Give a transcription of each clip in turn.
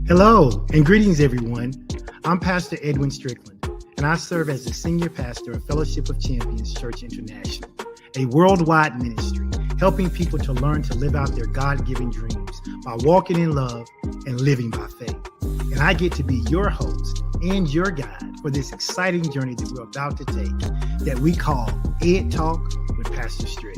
Hello and greetings, everyone. I'm Pastor Edwin Strickland, and I serve as the Senior Pastor of Fellowship of Champions Church International, a worldwide ministry helping people to learn to live out their God-given dreams by walking in love and living by faith. And I get to be your host and your guide for this exciting journey that we're about to take that we call EdTalk with Pastor Strick.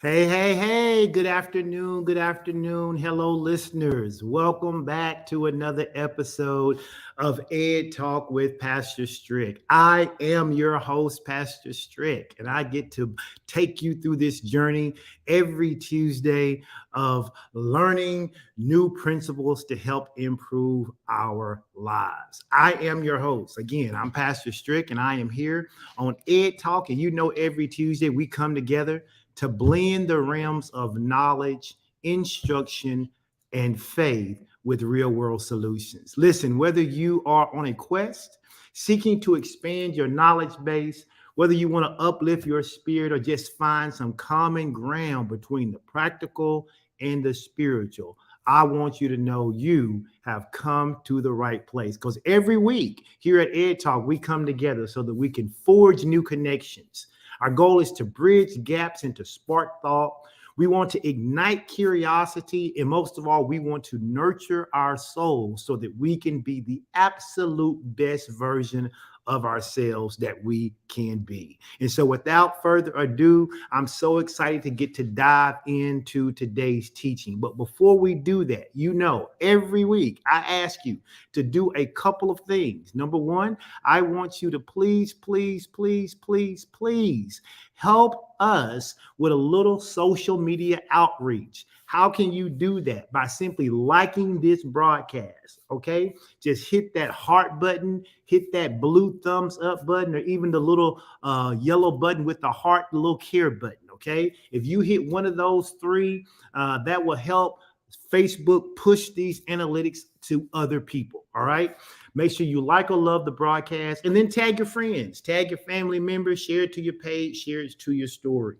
Hey, good afternoon. Hello, listeners. Welcome back to another episode of Ed Talk with Pastor Strick. I am your host, Pastor Strick, and I get to take you through this journey every Tuesday of learning new principles to help improve our lives. I am your host. Again, I'm Pastor Strick, and I am here on Ed Talk, and you know every Tuesday we come together to blend the realms of knowledge, instruction, and faith with real-world solutions. Listen, whether you are on a quest, seeking to expand your knowledge base, whether you want to uplift your spirit or just find some common ground between the practical and the spiritual, I want you to know you have come to the right place. Because every week here at Ed Talk, we come together so that we can forge new connections. Our goal is to bridge gaps and to spark thought. We want to ignite curiosity. And most of all, we want to nurture our souls so that we can be the absolute best version of ourselves that we can be. And so without further ado, I'm so excited to get to dive into today's teaching. But before we do that, you know, every week I ask you to do a couple of things. Number one, I want you to please help us with a little social media outreach. How can you do that? By simply liking this broadcast, okay? Just hit that heart button, hit that blue thumbs up button, or even the little yellow button with the heart, the little care button, okay? If you hit one of those three, that will help Facebook push these analytics to other people, all right? Make sure you like or love the broadcast, and then tag your friends, tag your family members, share it to your page, share it to your story.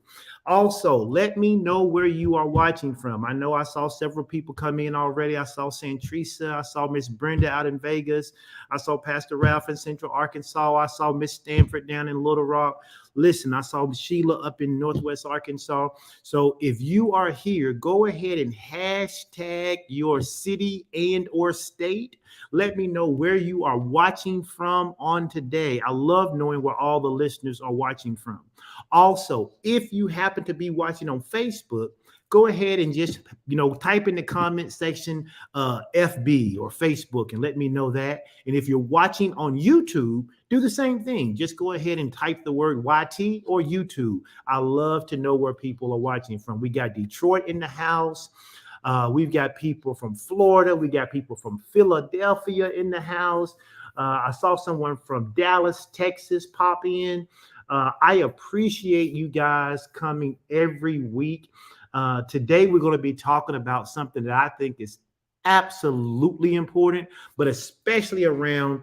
Also, let me know where you are watching from. I know I saw several people come in already. I saw Santrisa. I saw Miss Brenda out in Vegas. I saw Pastor Ralph in Central Arkansas. I saw Miss Stanford down in Little Rock. Listen, I saw Sheila up in Northwest Arkansas. So if you are here, go ahead and hashtag your city and or state. Let me know where you are watching from on today. I love knowing where all the listeners are watching from. Also, if you happen to be watching on Facebook, go ahead and just, type in the comment section FB or Facebook and let me know that. And if you're watching on YouTube, do the same thing. Just go ahead and type the word YT or YouTube. I love to know where people are watching from. We got Detroit in the house. We've got people from Florida. We got people from Philadelphia in the house. I saw someone from Dallas, Texas pop in. I appreciate you guys coming every week. Today, we're going to be talking about something that I think is absolutely important, but especially around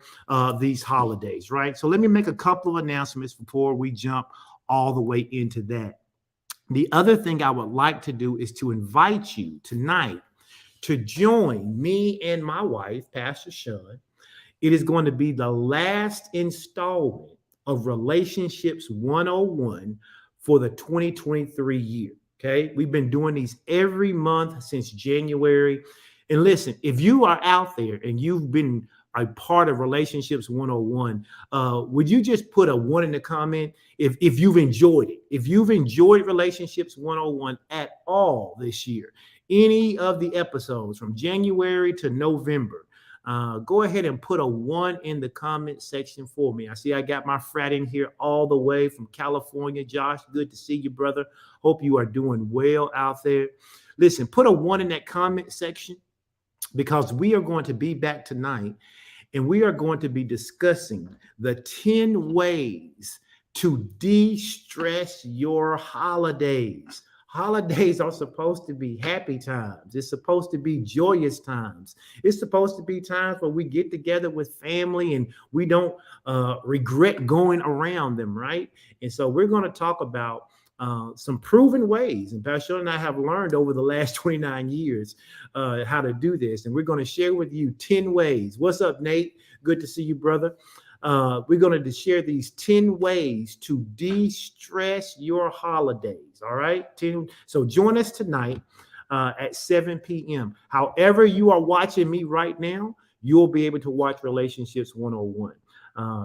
these holidays, right? So let me make a couple of announcements before we jump all the way into that. The other thing I would like to do is to invite you tonight to join me and my wife, Pastor Sean. It is going to be the last installment of Relationships 101 for the 2023 year. Okay, we've been doing these every month since January. And listen, if you are out there and you've been a part of Relationships 101, would you just put a 1 in the comment if you've enjoyed it? If you've enjoyed Relationships 101 at all this year, any of the episodes from January to November, go ahead and put a 1 in the comment section for me. I see I got my frat in here all the way from California. Josh, good to see you, brother. Hope you are doing well out there. Listen, put a 1 in that comment section because we are going to be back tonight and we are going to be discussing the 10 ways to de-stress your holidays. Holidays are supposed to be happy times. It's supposed to be joyous times. It's supposed to be times where we get together with family and we don't regret going around them, right? And so we're going to talk about some proven ways. And Pastor and I have learned over the last 29 years how to do this. And we're going to share with you 10 ways. What's up, Nate? Good to see you, brother. We're going to share these 10 ways to de-stress your holidays. All right. 10. So join us tonight at 7 p.m. However you are watching me right now, you'll be able to watch Relationships 101.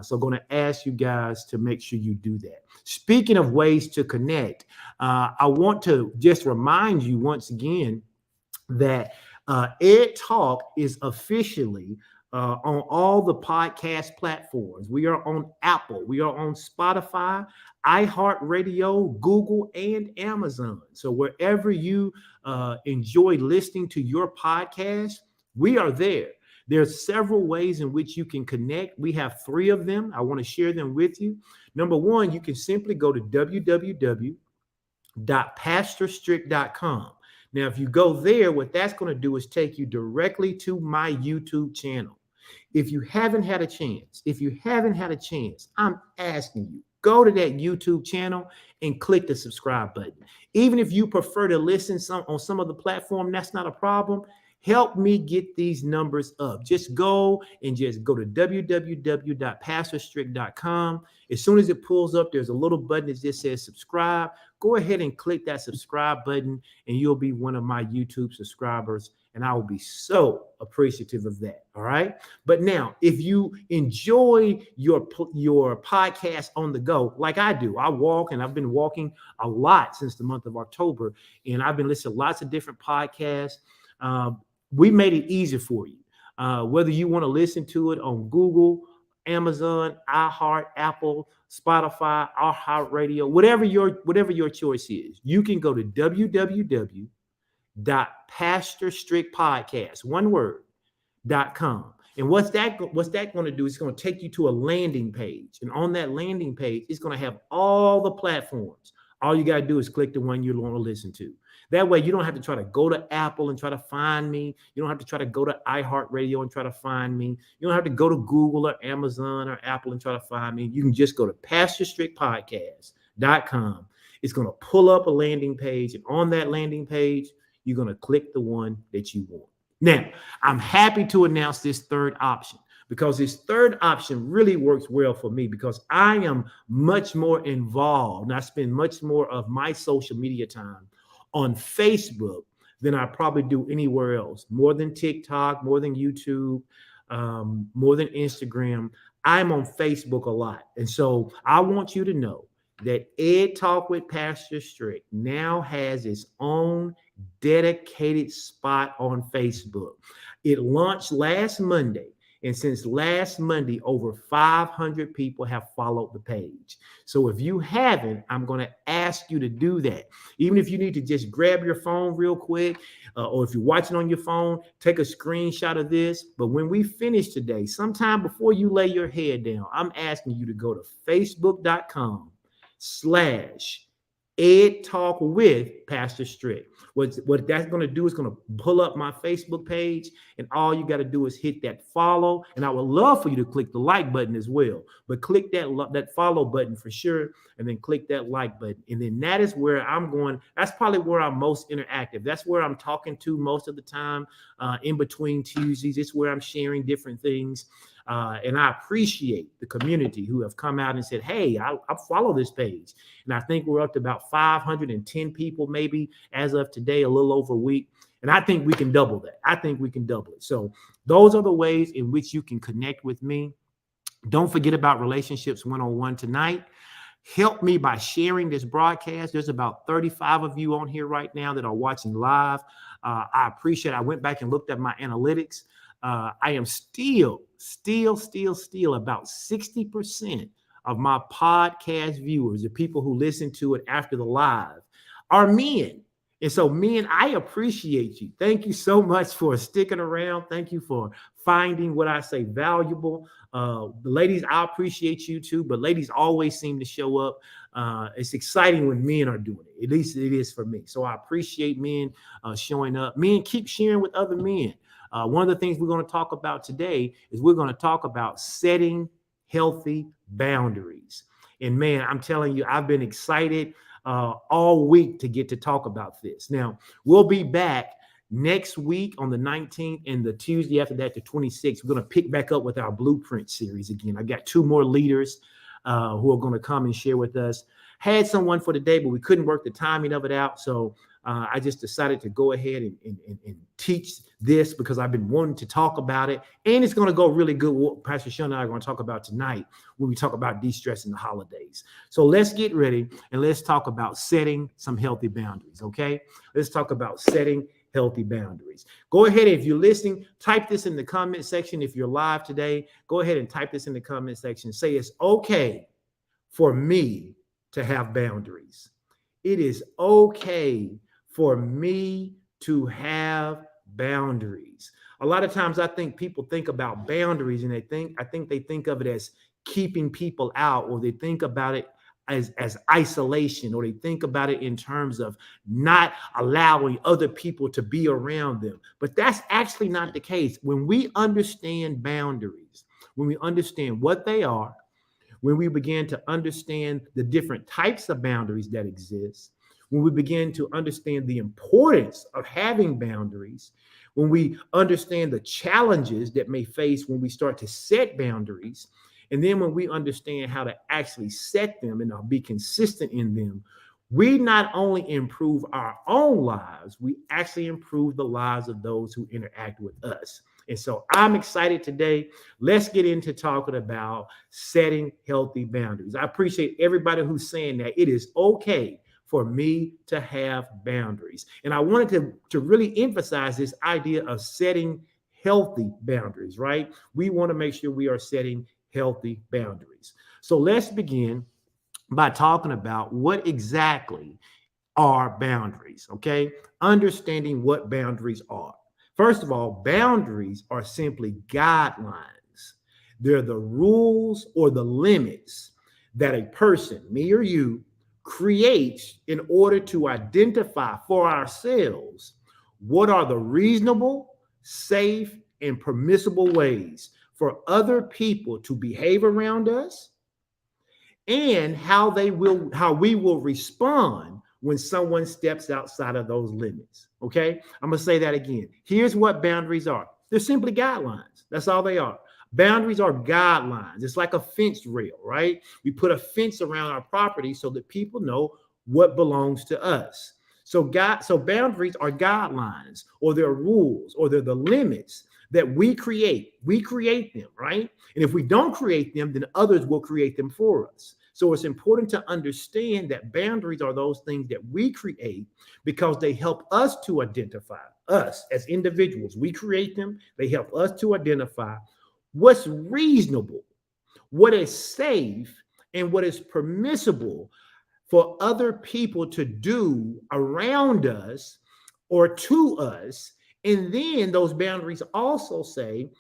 So going to ask you guys to make sure you do that. Speaking of ways to connect, I want to just remind you once again that EdTalk is officially on all the podcast platforms. We are on Apple, we are on Spotify, iHeartRadio, Google, and Amazon. So wherever you enjoy listening to your podcast, we are there. There's several ways in which you can connect. We have 3 of them. I want to share them with you. Number one, you can simply go to www.pastorstrick.com. Now, if you go there, what that's going to do is take you directly to my YouTube channel. If you haven't had a chance, I'm asking you, go to that YouTube channel and click the subscribe button. Even if you prefer to listen on some of the platform, that's not a problem. Help me get these numbers up. Just go to www.pastorstrick.com. As soon as it pulls up, there's a little button that just says subscribe. Go ahead and click that subscribe button, and you'll be one of my YouTube subscribers. And I will be so appreciative of that. All right. But now, if you enjoy your podcast on the go, like I do, I walk, and I've been walking a lot since the month of October, and I've been listening to lots of different podcasts. We made it easy for you. Whether you want to listen to it on Google, Amazon, iHeart, Apple, Spotify, iHeartRadio, whatever your choice is, you can go to www.pastorstrickpodcast, one word, .com. And what's that going to do? It's going to take you to a landing page. And on that landing page, it's going to have all the platforms. All you got to do is click the one you want to listen to. That way, you don't have to try to go to Apple and try to find me. You don't have to try to go to iHeartRadio and try to find me. You don't have to go to Google or Amazon or Apple and try to find me. You can just go to pastorstrickpodcast.com. It's going to pull up a landing page. And on that landing page, you're going to click the one that you want. Now, I'm happy to announce this third option, because this third option really works well for me, because I am much more involved and I spend much more of my social media time on Facebook than I probably do anywhere else, more than TikTok, more than YouTube, more than Instagram. I'm on Facebook a lot. And so I want you to know that EdTalk with Pastor Strick now has its own dedicated spot on Facebook. It launched last Monday. And since last Monday, over 500 people have followed the page. So if you haven't, I'm going to ask you to do that. Even if you need to just grab your phone real quick, or if you're watching on your phone, take a screenshot of this. But when we finish today, sometime before you lay your head down, I'm asking you to go to facebook.com/EdTalk with Pastor Strick. What that's going to do is going to pull up my Facebook page, and all you got to do is hit that follow. And I would love for you to click the like button as well, but click that follow button for sure, and then click that like button. And then that is where I'm going. That's probably where I'm most interactive. That's where I'm talking to most of the time. In between Tuesdays, it's where I'm sharing different things. And I appreciate the community who have come out and said, hey, I follow this page. And I think we're up to about 510 people maybe as of today, a little over a week. And I think we can double that. So those are the ways in which you can connect with me. Don't forget about Relationships 101 tonight. Help me by sharing this broadcast. There's about 35 of you on here right now that are watching live. I appreciate it. I went back and looked at my analytics. I am still about 60% of my podcast viewers, the people who listen to it after the live, are men. And so, men, I appreciate you. Thank you so much for sticking around. Thank you for finding what I say valuable. The ladies, I appreciate you too, but ladies always seem to show up. It's exciting when men are doing it. At least it is for me. So I appreciate men showing up. Men, keep sharing with other men. One of the things we're going to talk about today is we're going to talk about setting healthy boundaries. And man, I'm telling you, I've been excited. all week to get to talk about this. Now, we'll be back next week on the 19th and the Tuesday after that, the 26th. We're going to pick back up with our blueprint series again. I got two more leaders who are going to come and share with us. Had someone for today, but we couldn't work the timing of it out. So I just decided to go ahead and teach this because I've been wanting to talk about it. And it's going to go really good what Pastor Sean and I are going to talk about tonight when we talk about de-stressing the holidays. So let's get ready and let's talk about setting some healthy boundaries, okay? Let's talk about setting healthy boundaries. Go ahead, if you're listening, type this in the comment section. If you're live today, go ahead and type this in the comment section. Say it's okay for me to have boundaries. It is okay for me to have boundaries. A lot of times I think people think about boundaries and I think they think of it as keeping people out, or they think about it as isolation, or they think about it in terms of not allowing other people to be around them. But that's actually not the case. When we understand boundaries, when we understand what they are, when we begin to understand the different types of boundaries that exist, when we begin to understand the importance of having boundaries, when we understand the challenges that may face when we start to set boundaries, and then when we understand how to actually set them and be consistent in them, we not only improve our own lives, we actually improve the lives of those who interact with us. And so I'm excited today. Let's get into talking about setting healthy boundaries. I appreciate everybody who's saying that it is okay for me to have boundaries. And I wanted to really emphasize this idea of setting healthy boundaries, right? We want to make sure we are setting healthy boundaries. So let's begin by talking about what exactly are boundaries, okay? Understanding what boundaries are. First of all, boundaries are simply guidelines. They're the rules or the limits that a person, me or you, creates in order to identify for ourselves what are the reasonable, safe, and permissible ways for other people to behave around us, and how we will respond when someone steps outside of those limits. Okay, I'm gonna say that again. Here's what boundaries are. They're simply guidelines. That's all they are. Boundaries are guidelines. It's like a fence rail, right? We put a fence around our property so that people know what belongs to us. So boundaries are guidelines, or they're rules, or they're the limits that we create. We create them, right? And if we don't create them, then others will create them for us. So it's important to understand that boundaries are those things that we create because they help us to identify us as individuals. We create them. They help us to identify what's reasonable, what is safe, and what is permissible for other people to do around us or to us. And then those boundaries also say,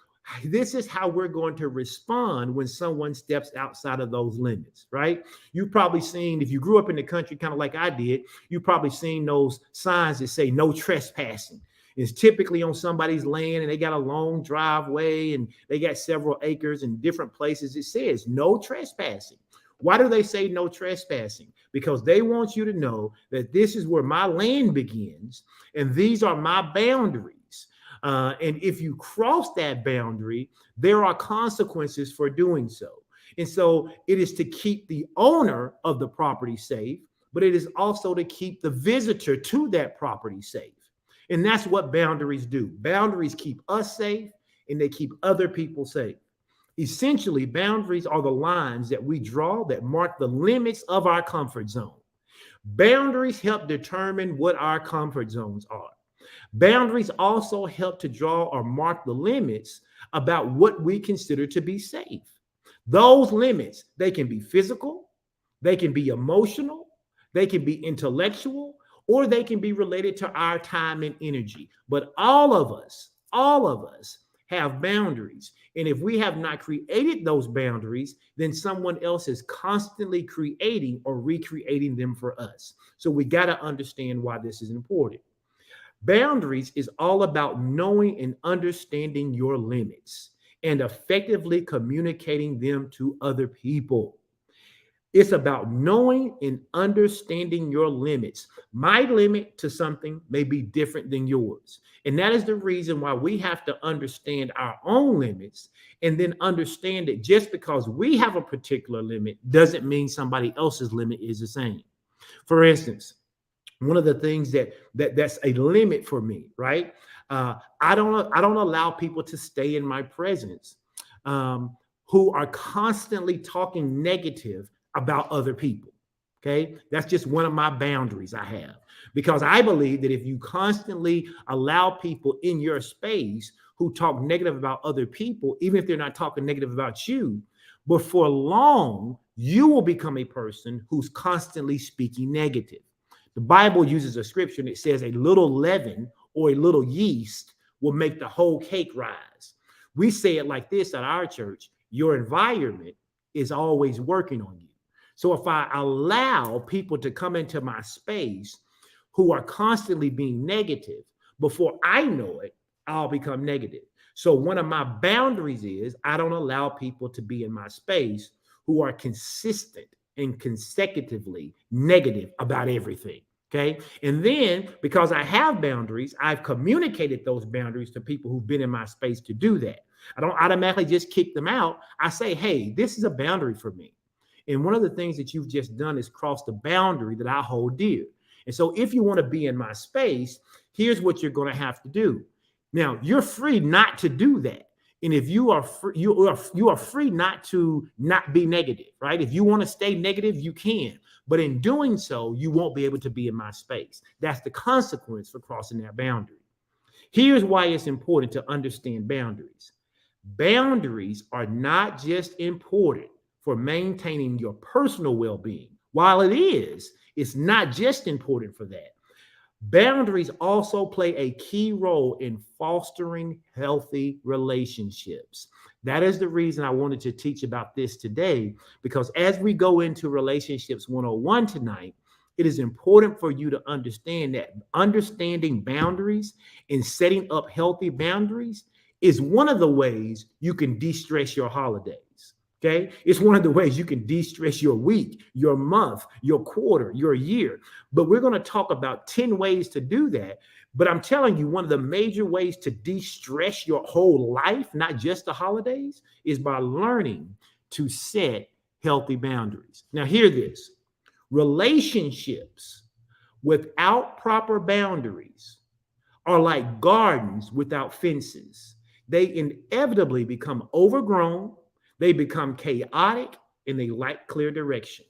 this is how we're going to respond when someone steps outside of those limits, right? You've probably seen, if you grew up in the country, kind of like I did, you've probably seen those signs that say no trespassing. It's typically on somebody's land and they got a long driveway and they got several acres in different places. It says no trespassing. Why do they say no trespassing? Because they want you to know that this is where my land begins and these are my boundaries. And if you cross that boundary, there are consequences for doing so. And so it is to keep the owner of the property safe, but it is also to keep the visitor to that property safe. And that's what boundaries do. Boundaries keep us safe and they keep other people safe. Essentially, boundaries are the lines that we draw that mark the limits of our comfort zone. Boundaries help determine what our comfort zones are. Boundaries also help to draw or mark the limits about what we consider to be safe. Those limits, they can be physical, they can be emotional, they can be intellectual, or they can be related to our time and energy. But all of us have boundaries. And if we have not created those boundaries, then someone else is constantly creating or recreating them for us. So we got to understand why this is important. Boundaries is all about knowing and understanding your limits and effectively communicating them to other people. It's about knowing and understanding your limits. My limit to something may be different than yours. And that is the reason why we have to understand our own limits and then understand that just because we have a particular limit doesn't mean somebody else's limit is the same. For instance, one of the things that's a limit for me, right? I don't allow people to stay in my presence who are constantly talking negative about other people. Okay, that's just one of my boundaries I have, because I believe that if you constantly allow people in your space who talk negative about other people, even if they're not talking negative about you, before long you will become a person who's constantly speaking negative. The Bible uses a scripture that says a little leaven or a little yeast will make the whole cake rise. We say it like this at our church: your environment is always working on you. So if I allow people to come into my space who are constantly being negative, before I know it, I'll become negative. So one of my boundaries is I don't allow people to be in my space who are consistent and consecutively negative about everything. Okay. And then because I have boundaries, I've communicated those boundaries to people who've been in my space to do that. I don't automatically just kick them out. I say, hey, this is a boundary for me. And one of the things that you've just done is cross the boundary that I hold dear. And so if you want to be in my space, here's what you're going to have to do. Now, you're free not to do that. And if you are free, you are free not to not be negative, right? If you want to stay negative, you can. But in doing so, you won't be able to be in my space. That's the consequence for crossing that boundary. Here's why it's important to understand boundaries. Boundaries are not just important for maintaining your personal well-being. While it is, it's not just important for that. Boundaries also play a key role in fostering healthy relationships. That is the reason I wanted to teach about this today, because as we go into Relationships 101 tonight, it is important for you to understand that understanding boundaries and setting up healthy boundaries is one of the ways you can de-stress your holidays. Okay. It's one of the ways you can de-stress your week, your month, your quarter, your year. But we're going to talk about 10 ways to do that. But I'm telling you, one of the major ways to de-stress your whole life, not just the holidays, is by learning to set healthy boundaries. Now, hear this. Relationships without proper boundaries are like gardens without fences. They inevitably become overgrown, they become chaotic, and they lack clear direction.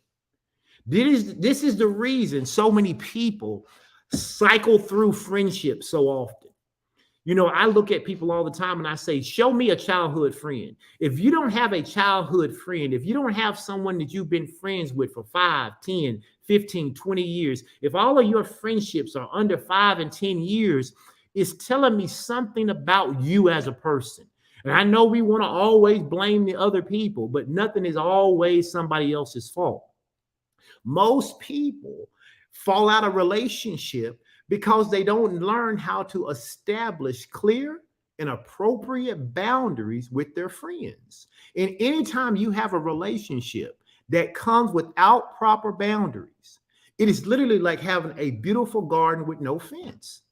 This is the reason so many people cycle through friendships so often. You know, I look at people all the time and I say, show me a childhood friend. If you don't have a childhood friend, if you don't have someone that you've been friends with for 5, 10, 15, 20 years, if all of your friendships are under 5 and 10 years, it's telling me something about you as a person. And I know we want to always blame the other people, but nothing is always somebody else's fault. Most people fall out of relationship because they don't learn how to establish clear and appropriate boundaries with their friends. And anytime you have a relationship that comes without proper boundaries, it is literally like having a beautiful garden with no fence.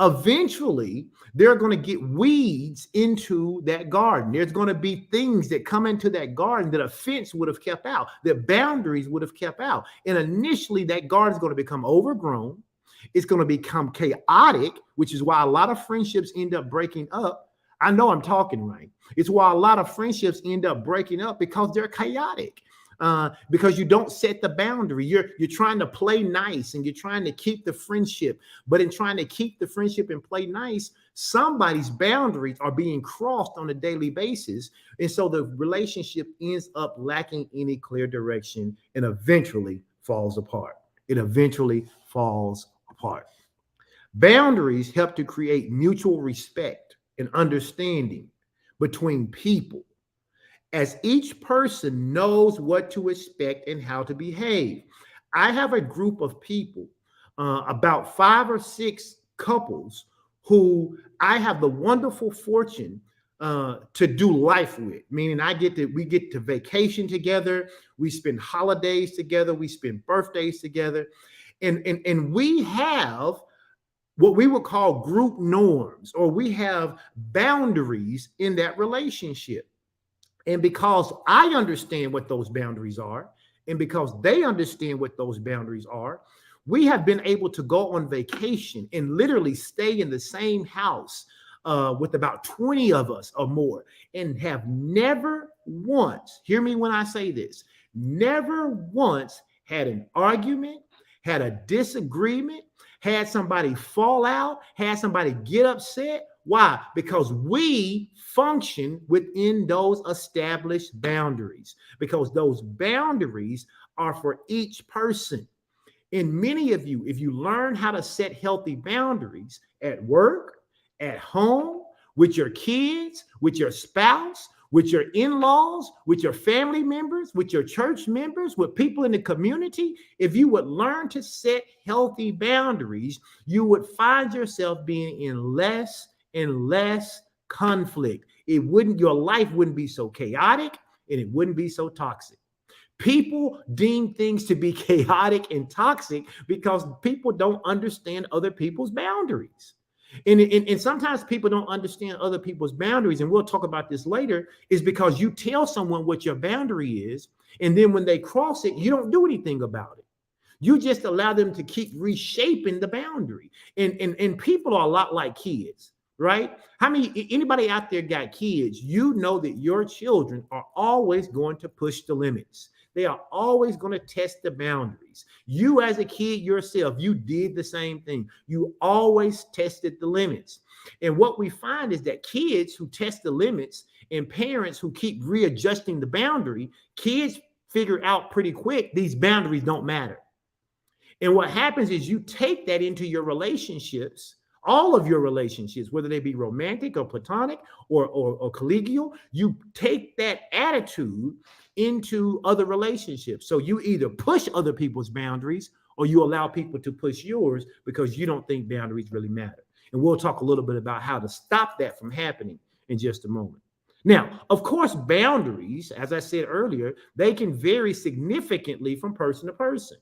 Eventually, they're going to get weeds into that garden. There's going to be things that come into that garden that a fence would have kept out, that boundaries would have kept out. And initially, that garden is going to become overgrown. It's going to become chaotic, which is why a lot of friendships end up breaking up. I know I'm talking right. It's why a lot of friendships end up breaking up, because they're chaotic. Because you don't set the boundary. You're trying to play nice and you're trying to keep the friendship. But in trying to keep the friendship and play nice, somebody's boundaries are being crossed on a daily basis. And so the relationship ends up lacking any clear direction and eventually falls apart. It eventually falls apart. Boundaries help to create mutual respect and understanding between people, as each person knows what to expect and how to behave. I have a group of people, about 5 or 6 couples, who I have the wonderful fortune to do life with. Meaning, we get to vacation together, we spend holidays together, we spend birthdays together, and we have what we would call group norms, or we have boundaries in that relationship. And because I understand what those boundaries are, and because they understand what those boundaries are, we have been able to go on vacation and literally stay in the same house with about 20 of us or more, and have never once, hear me when I say this, never once had an argument, had a disagreement, had somebody fall out, had somebody get upset. Why? Because we function within those established boundaries, because those boundaries are for each person. And many of you, if you learn how to set healthy boundaries at work, at home, with your kids, with your spouse, with your in-laws, with your family members, with your church members, with people in the community, if you would learn to set healthy boundaries, you would find yourself being in less and less conflict. Your life wouldn't be so chaotic, and it wouldn't be so toxic. People deem things to be chaotic and toxic because people don't understand other people's boundaries. And sometimes people don't understand other people's boundaries, and we'll talk about this later, is because you tell someone what your boundary is, and then when they cross it, you don't do anything about it. You just allow them to keep reshaping the boundary. And people are a lot like kids, right? Anybody out there got kids? You know that your children are always going to push the limits. They are always going to test the boundaries. You, as a kid yourself, you did the same thing. You always tested the limits. And what we find is that kids who test the limits and parents who keep readjusting the boundary, kids figure out pretty quick these boundaries don't matter. And what happens is you take that into your relationships, all of your relationships, whether they be romantic or platonic or collegial, you take that attitude into other relationships. So you either push other people's boundaries or you allow people to push yours because you don't think boundaries really matter. And we'll talk a little bit about how to stop that from happening in just a moment. Now, of course, boundaries, as I said earlier, they can vary significantly from person to person.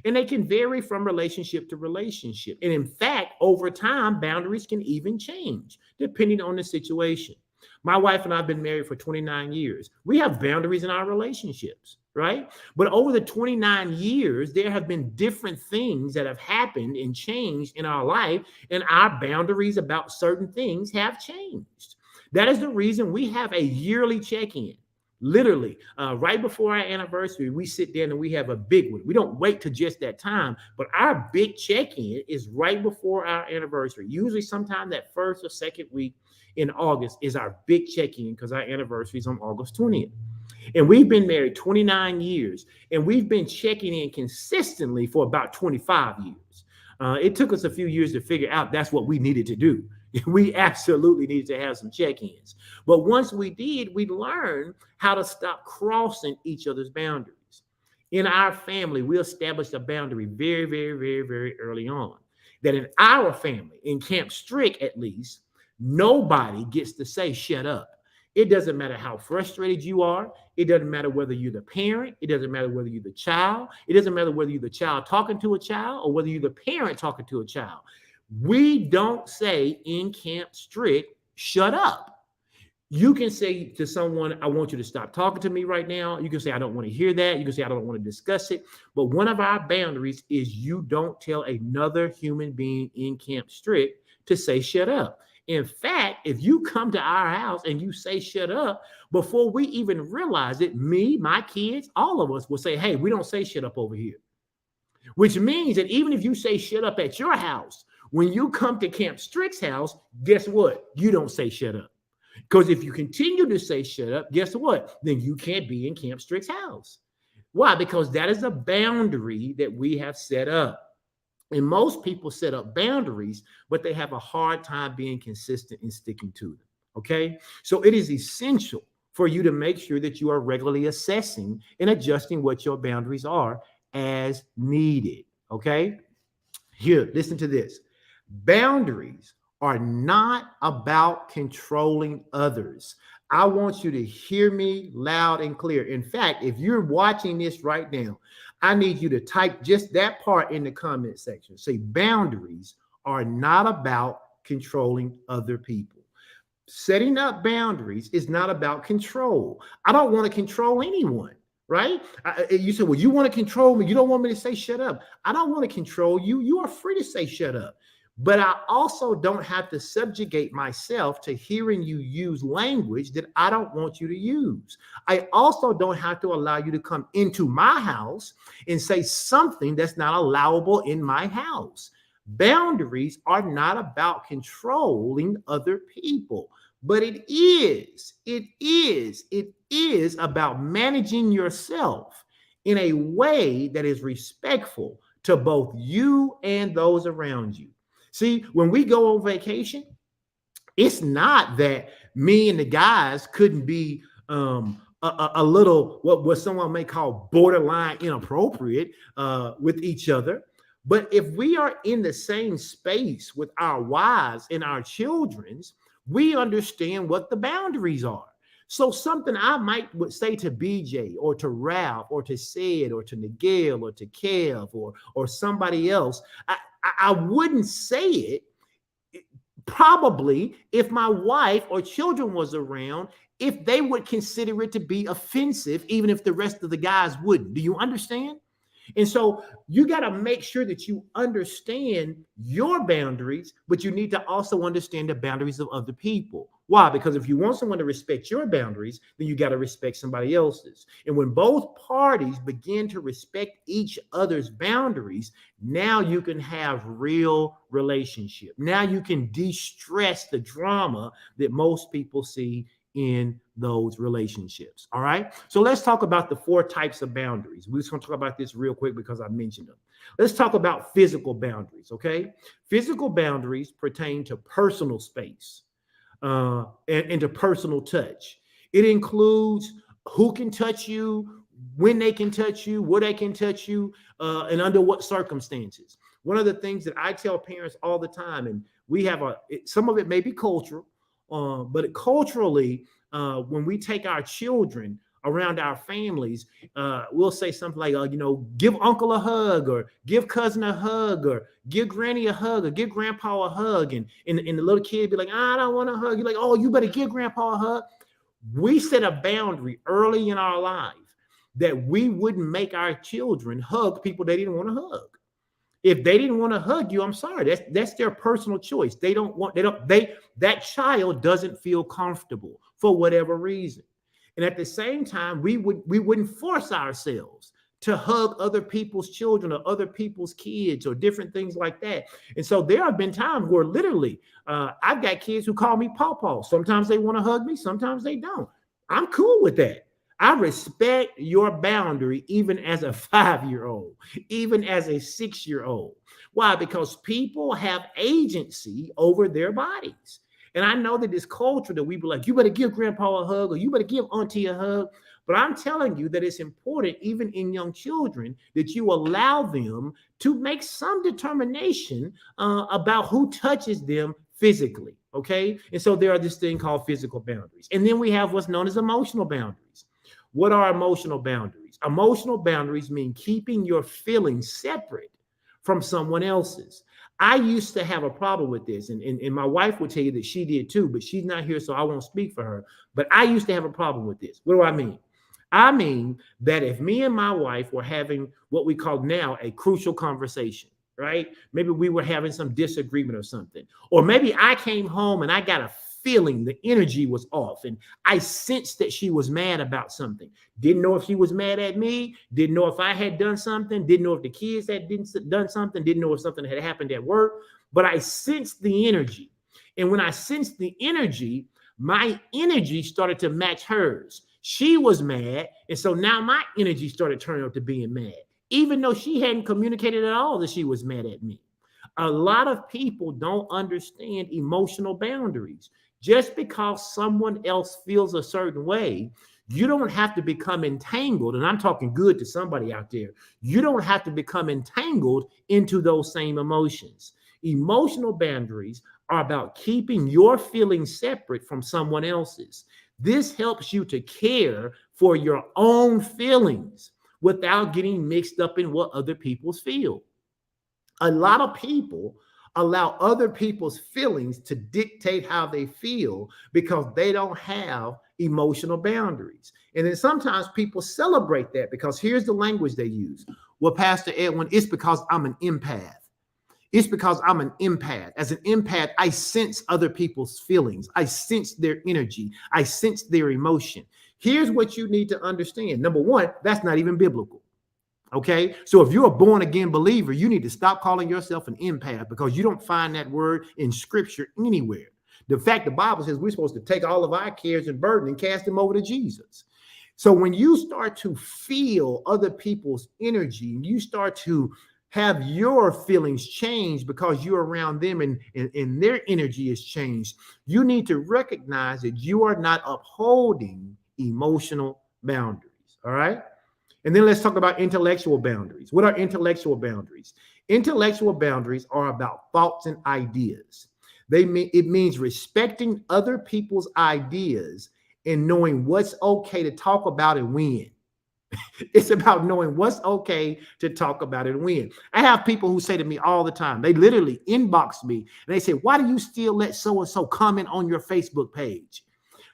And they can vary from relationship to relationship. And in fact, over time, boundaries can even change depending on the situation. My wife and I have been married for 29 years. We have boundaries in our relationships, right? But over the 29 years, there have been different things that have happened and changed in our life, and our boundaries about certain things have changed. That is the reason we have a yearly check-in. Literally, right before our anniversary, we sit down and we have a big one. We don't wait till just that time, but our big check-in is right before our anniversary. Usually sometime that first or second week in August is our big check-in because our anniversary is on August 20th. And we've been married 29 years, and we've been checking in consistently for about 25 years. It took us a few years to figure out that's what we needed to do. We absolutely needed to have some check-ins. But once we did, we learned how to stop crossing each other's boundaries. In our family, we established a boundary very, very, very, very early on. That in our family, in Camp Strick at least, nobody gets to say, shut up. It doesn't matter how frustrated you are. It doesn't matter whether you're the parent. It doesn't matter whether you're the child. It doesn't matter whether you're the child talking to a child or whether you're the parent talking to a child. We don't say in Camp Strick, shut up. You can say to someone, I want you to stop talking to me right now. You can say, I don't want to hear that. You can say, I don't want to discuss it. But one of our boundaries is you don't tell another human being in Camp Strick to say, shut up. In fact, if you come to our house and you say, shut up, before we even realize it, me, my kids, all of us will say, hey, we don't say shut up over here. Which means that even if you say shut up at your house, when you come to Camp Strick's house, guess what? You don't say shut up. Because if you continue to say shut up, guess what? Then you can't be in Camp Strick's house. Why? Because that is a boundary that we have set up. And most people set up boundaries, but they have a hard time being consistent and sticking to them. Okay? So it is essential for you to make sure that you are regularly assessing and adjusting what your boundaries are as needed. Okay? Here, listen to this. Boundaries are not about controlling others. I want you to hear me loud and clear. In fact, if you're watching this right now, I need you to type just that part in the comment section. Say, boundaries are not about controlling other people. Setting up boundaries is not about control. I don't want to control anyone, right? You said, well, you want to control me. You don't want me to say shut up. I don't want to control you. You are free to say shut up. But I also don't have to subjugate myself to hearing you use language that I don't want you to use. I also don't have to allow you to come into my house and say something that's not allowable in my house. Boundaries are not about controlling other people, but it is about managing yourself in a way that is respectful to both you and those around you. See, when we go on vacation, it's not that me and the guys couldn't be a little what someone may call borderline inappropriate with each other. But if we are in the same space with our wives and our children's, we understand what the boundaries are. So something I might would say to BJ or to Ralph or to Sid or to Miguel or to Kev or somebody else, I wouldn't say it probably if my wife or children was around, if they would consider it to be offensive, even if the rest of the guys wouldn't. Do you understand? And so you got to make sure that you understand your boundaries, but you need to also understand the boundaries of other people. Why? Because if you want someone to respect your boundaries, then you got to respect somebody else's. And when both parties begin to respect each other's boundaries, now you can have real relationship. Now you can de-stress the drama that most people see in those relationships. All right. So let's talk about the 4 types of boundaries. We're just going to talk about this real quick because I mentioned them. Let's talk about physical boundaries. Okay. Physical boundaries pertain to personal space and to personal touch. It includes who can touch you, when they can touch you, where they can touch you, and under what circumstances. One of the things that I tell parents all the time, and we have some of it may be cultural, but culturally, when we take our children around our families, we'll say something like, give uncle a hug, or give cousin a hug, or give granny a hug, or give grandpa a hug. And the little kid be like, I don't want to hug. You're like, oh, you better give grandpa a hug. We set a boundary early in our life that we wouldn't make our children hug people they didn't want to hug. If they didn't want to hug you, I'm sorry. That's their personal choice. That child doesn't feel comfortable for whatever reason. And at the same time, we wouldn't force ourselves to hug other people's children or other people's kids or different things like that. And so there have been times where literally I've got kids who call me pawpaw. Sometimes they want to hug me, sometimes they don't. I'm cool with that. I respect your boundary, even as a 5-year-old, even as a 6-year-old. Why? Because people have agency over their bodies. And I know that this culture that we be like, you better give grandpa a hug, or you better give auntie a hug. But I'm telling you that it's important, even in young children, that you allow them to make some determination about who touches them physically. Okay. And so there are this thing called physical boundaries. And then we have what's known as emotional boundaries. What are emotional boundaries? Emotional boundaries mean keeping your feelings separate from someone else's. I used to have a problem with this, and my wife would tell you that she did too, but she's not here, so I won't speak for her. But I used to have a problem with this. What do I mean? I mean that if me and my wife were having what we call now a crucial conversation, right? Maybe we were having some disagreement or something, or maybe I came home and I got a feeling the energy was off, and I sensed that she was mad about something. Didn't know if she was mad at me, didn't know if I had done something, didn't know if the kids had done something, didn't know if something had happened at work, but I sensed the energy. And when I sensed the energy, my energy started to match hers. She was mad, and so now my energy started turning up to being mad, even though she hadn't communicated at all that she was mad at me. A lot of people don't understand emotional boundaries. Just because someone else feels a certain way, you don't have to become entangled. And I'm talking good to somebody out there. You don't have to become entangled into those same emotions. Emotional boundaries are about keeping your feelings separate from someone else's. This helps you to care for your own feelings without getting mixed up in what other people's feel. A lot of people allow other people's feelings to dictate how they feel because they don't have emotional boundaries. And then sometimes people celebrate that because here's the language they use. Well, Pastor Edwin, it's because I'm an empath. It's because I'm an empath. As an empath, I sense other people's feelings. I sense their energy. I sense their emotion. Here's what you need to understand. Number one, that's not even biblical. Okay. So if you're a born again believer, you need to stop calling yourself an empath because you don't find that word in scripture anywhere. The fact the Bible says we're supposed to take all of our cares and burden and cast them over to Jesus. So when you start to feel other people's energy and you start to have your feelings change because you're around them and their energy is changed, you need to recognize that you are not upholding emotional boundaries. All right. And then let's talk about intellectual boundaries. What are intellectual boundaries? Intellectual boundaries are about thoughts and ideas. It means respecting other people's ideas and knowing what's okay to talk about and when. It's about knowing what's okay to talk about and when. I have people who say to me all the time, they literally inbox me and they say, why do you still let so-and-so comment on your Facebook page?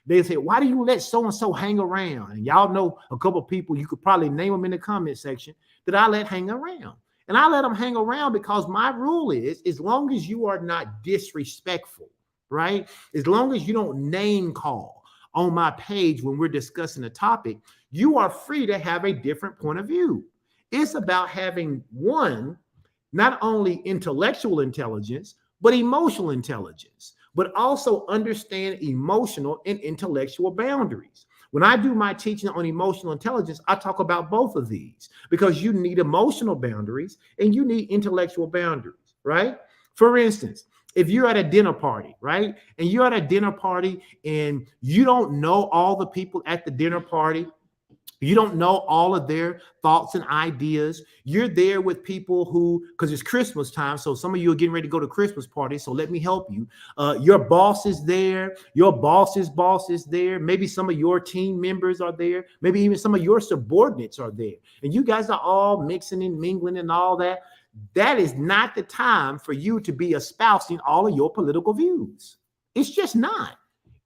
They say, why do you let so-and-so hang around? And y'all know a couple of people, you could probably name them in the comment section, that I let hang around. And I let them hang around because my rule is, as long as you are not disrespectful, right? As long as you don't name call on my page when we're discussing a topic, you are free to have a different point of view. It's about having one, not only intellectual intelligence, but emotional intelligence, but also understand emotional and intellectual boundaries. When I do my teaching on emotional intelligence, I talk about both of these because you need emotional boundaries and you need intellectual boundaries, right? For instance, if you're at a dinner party, right? And you're at a dinner party and you don't know all the people at the dinner party, you don't know all of their thoughts and ideas. You're there with people who, because it's Christmas time, so some of you are getting ready to go to Christmas parties, so let me help you. Your boss is there. Your boss's boss is there. Maybe some of your team members are there. Maybe even some of your subordinates are there. And you guys are all mixing and mingling and all that. That is not the time for you to be espousing all of your political views. It's just not.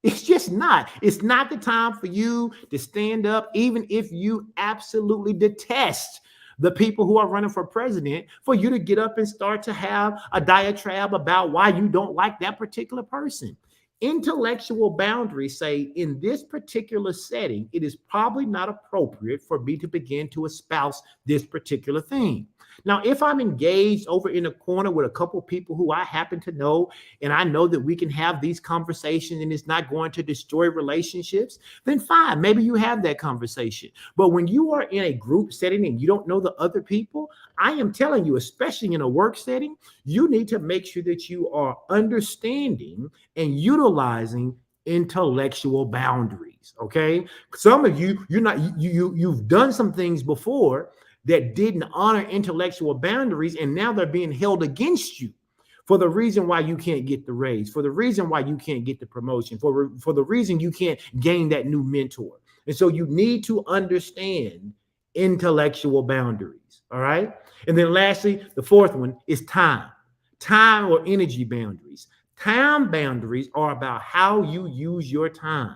It's just not. It's not the time for you to stand up, even if you absolutely detest the people who are running for president, for you to get up and start to have a diatribe about why you don't like that particular person. Intellectual boundaries say, in this particular setting, it is probably not appropriate for me to begin to espouse this particular thing. Now, if I'm engaged over in a corner with a couple of people who I happen to know, and I know that we can have these conversations and it's not going to destroy relationships, then fine, maybe you have that conversation. But when you are in a group setting and you don't know the other people, I am telling you, especially in a work setting, you need to make sure that you are understanding and utilizing intellectual boundaries. Okay. Some of you, you've done some things before that didn't honor intellectual boundaries, and now they're being held against you for the reason why you can't get the raise, for the reason why you can't get the promotion, for the reason you can't gain that new mentor. And so you need to understand intellectual boundaries. All right. And then lastly, the fourth one is time or energy boundaries. Time boundaries are about how you use your time.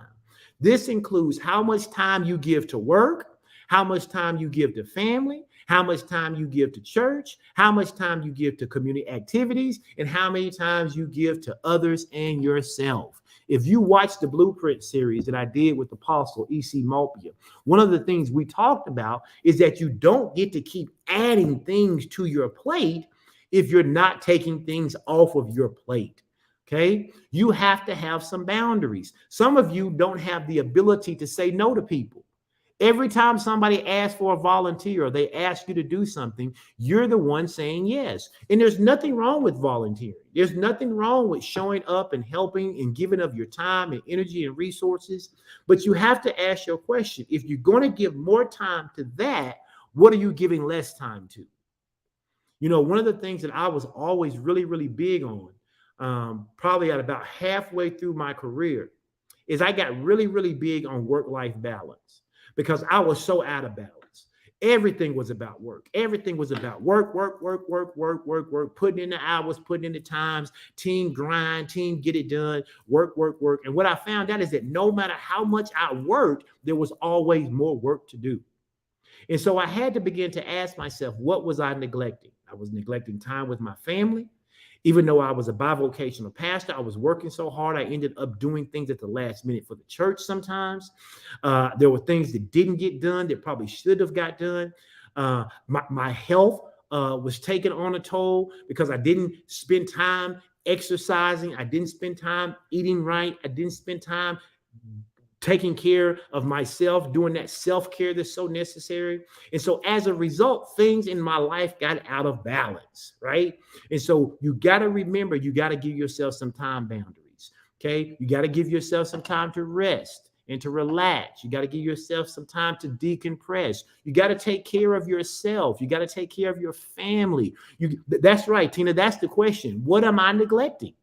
This includes how much time you give to work, how much time you give to family, how much time you give to church, how much time you give to community activities, and how many times you give to others and yourself. If you watch the Blueprint series that I did with Apostle E.C. Malpia, one of the things we talked about is that you don't get to keep adding things to your plate if you're not taking things off of your plate. Okay, you have to have some boundaries. Some of you don't have the ability to say no to people. Every time somebody asks for a volunteer or they ask you to do something, you're the one saying yes. And there's nothing wrong with volunteering. There's nothing wrong with showing up and helping and giving of your time and energy and resources. But you have to ask your question. If you're going to give more time to that, what are you giving less time to? You know, one of the things that I was always really, really big on probably at about halfway through my career, is I got really, really big on work-life balance because I was so out of balance. Everything was about work. Everything was about work, work, work, work, work, work, work, putting in the hours, putting in the times, team grind, team get it done, work, work, work. And what I found out is that no matter how much I worked, there was always more work to do. And so I had to begin to ask myself, what was I neglecting? I was neglecting time with my family. Even though I was a bivocational pastor, I was working so hard, I ended up doing things at the last minute for the church sometimes. There were things that didn't get done that probably should have got done. My health was taken on a toll because I didn't spend time exercising. I didn't spend time eating right. I didn't spend time taking care of myself, doing that self-care that's so necessary. And so as a result, things in my life got out of balance, right? And so you got to remember, you got to give yourself some time boundaries, okay? You got to give yourself some time to rest and to relax. You got to give yourself some time to decompress. You got to take care of yourself. You got to take care of your family. That's right, Tina, that's the question. What am I neglecting?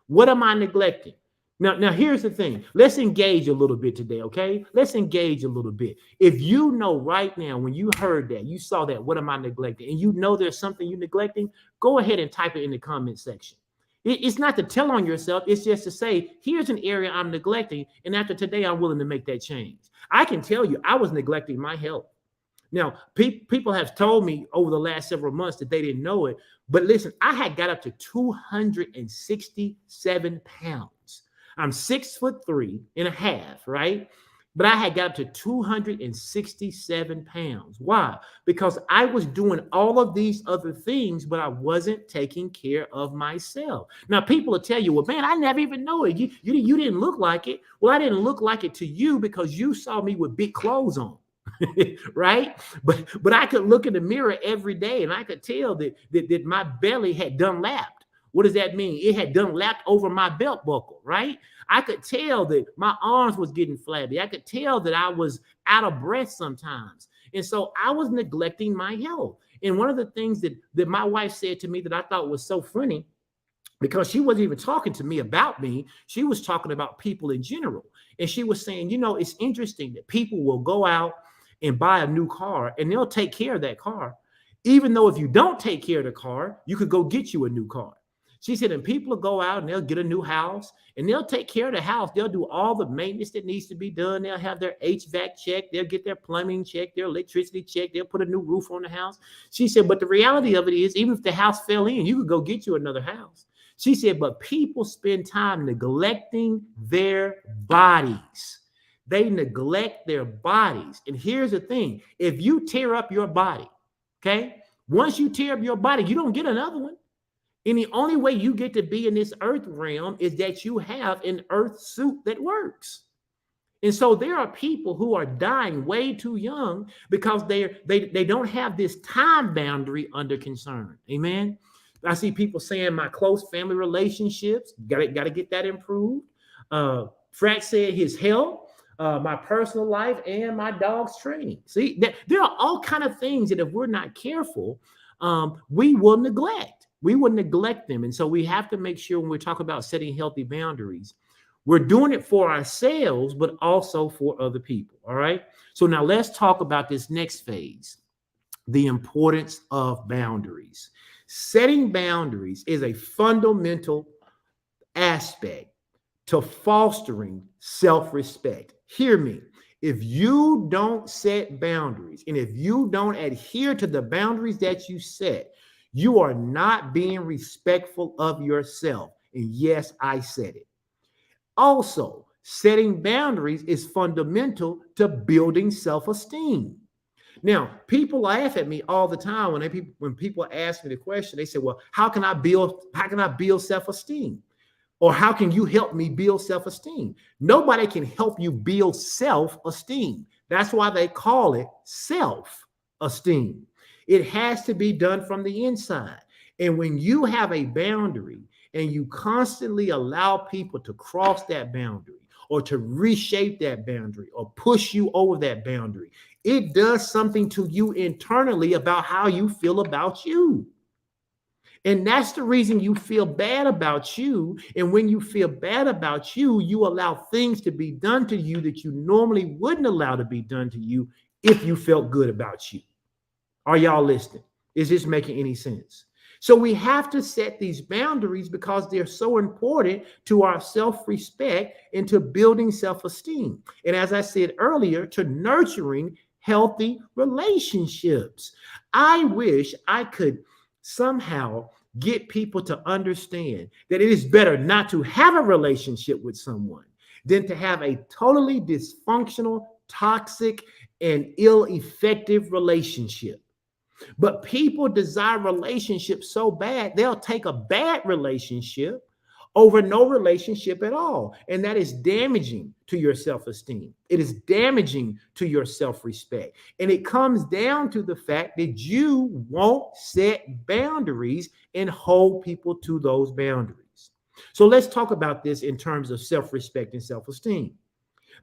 What am I neglecting? Now, here's the thing. Let's engage a little bit today, okay? Let's engage a little bit. If you know right now, when you heard that, you saw that, what am I neglecting? And you know there's something you're neglecting, go ahead and type it in the comment section. It's not to tell on yourself. It's just to say, here's an area I'm neglecting. And after today, I'm willing to make that change. I can tell you, I was neglecting my health. Now, people have told me over the last several months that they didn't know it. But listen, I had got up to 267 pounds. I'm 6'3.5", right? But I had got up to 267 pounds. Why? Because I was doing all of these other things, but I wasn't taking care of myself. Now, people will tell you, well, man, I never even know it. You didn't look like it. Well, I didn't look like it to you because you saw me with big clothes on. Right? But I could look in the mirror every day and I could tell that my belly had done lapped. What does that mean? It had done lapped over my belt buckle, right? I could tell that my arms was getting flabby. I could tell that I was out of breath sometimes. And so I was neglecting my health. And one of the things that my wife said to me that I thought was so funny, because she wasn't even talking to me about me, she was talking about people in general. And she was saying, it's interesting that people will go out and buy a new car and they'll take care of that car. Even though if you don't take care of the car, you could go get you a new car. She said, and people will go out and they'll get a new house and they'll take care of the house. They'll do all the maintenance that needs to be done. They'll have their HVAC checked. They'll get their plumbing checked, their electricity checked. They'll put a new roof on the house. She said, but the reality of it is, even if the house fell in, you could go get you another house. She said, but people spend time neglecting their bodies. They neglect their bodies. And here's the thing. If you tear up your body, okay, once you tear up your body, you don't get another one. And the only way you get to be in this earth realm is that you have an earth suit that works. And so there are people who are dying way too young because they don't have this time boundary under concern. Amen. I see people saying my close family relationships, got to get that improved. Frack said his health, my personal life, and my dog's training. See, there are all kind of things that if we're not careful, we will neglect. We would neglect them. And so we have to make sure when we talk about setting healthy boundaries, we're doing it for ourselves, but also for other people. All right. So now let's talk about this next phase, the importance of boundaries. Setting boundaries is a fundamental aspect to fostering self-respect. Hear me. If you don't set boundaries and if you don't adhere to the boundaries that you set, you are not being respectful of yourself. And yes, I said it. Also, setting boundaries is fundamental to building self-esteem. Now, people laugh at me all the time when people ask me the question. They say, well, how can I build self-esteem? Or how can you help me build self-esteem? Nobody can help you build self-esteem. That's why they call it self-esteem. It has to be done from the inside. And when you have a boundary and you constantly allow people to cross that boundary or to reshape that boundary or push you over that boundary, it does something to you internally about how you feel about you. And that's the reason you feel bad about you. And when you feel bad about you, you allow things to be done to you that you normally wouldn't allow to be done to you if you felt good about you. Are y'all listening? Is this making any sense? So we have to set these boundaries because they're so important to our self-respect and to building self-esteem. And as I said earlier, to nurturing healthy relationships. I wish I could somehow get people to understand that it is better not to have a relationship with someone than to have a totally dysfunctional, toxic, and ill-effective relationship. But people desire relationships so bad, they'll take a bad relationship over no relationship at all. And that is damaging to your self-esteem. It is damaging to your self-respect. And it comes down to the fact that you won't set boundaries and hold people to those boundaries. So let's talk about this in terms of self-respect and self-esteem.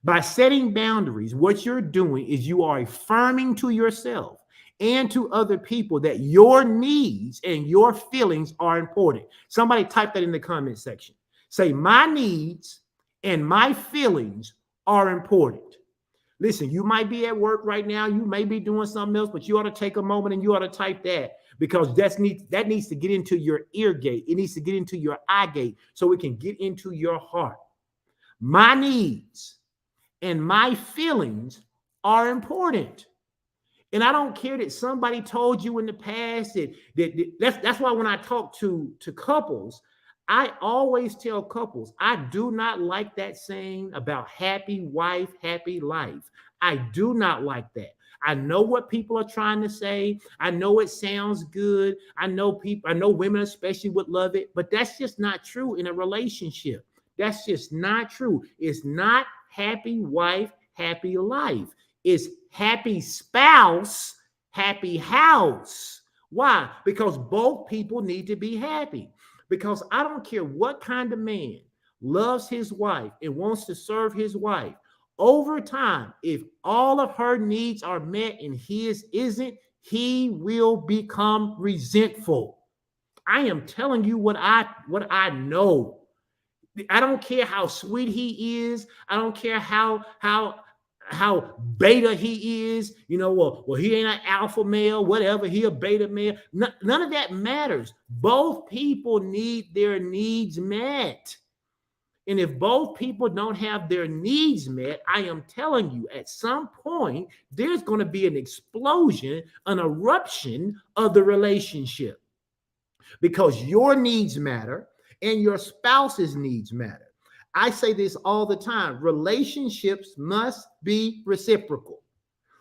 By setting boundaries, what you're doing is you are affirming to yourself and to other people that your needs and your feelings are important. Somebody type that in the comment section. Say, my needs and my feelings are important. Listen, you might be at work right now. You may be doing something else, but you ought to take a moment and you ought to type that because that needs to get into your ear gate. It needs to get into your eye gate so it can get into your heart. My needs and my feelings are important. And I don't care that somebody told you in the past that's why when I talk to couples, I always tell couples, I do not like that saying about happy wife, happy life. I do not like that. I know what people are trying to say. I know it sounds good. I know women especially would love it, but that's just not true in a relationship. That's just not true. It's not happy wife, happy life. Is happy spouse, happy house. Why? Because both people need to be happy. Because I don't care what kind of man loves his wife and wants to serve his wife. Over time, if all of her needs are met and his isn't, he will become resentful. I am telling you what I know. I don't care how sweet he is. I don't care how beta he is, well, he ain't an alpha male, whatever, he a beta male. None of that matters. Both people need their needs met. And if both people don't have their needs met, I am telling you, at some point, there's going to be an explosion, an eruption of the relationship because your needs matter and your spouse's needs matter. I say this all the time. Relationships must be reciprocal.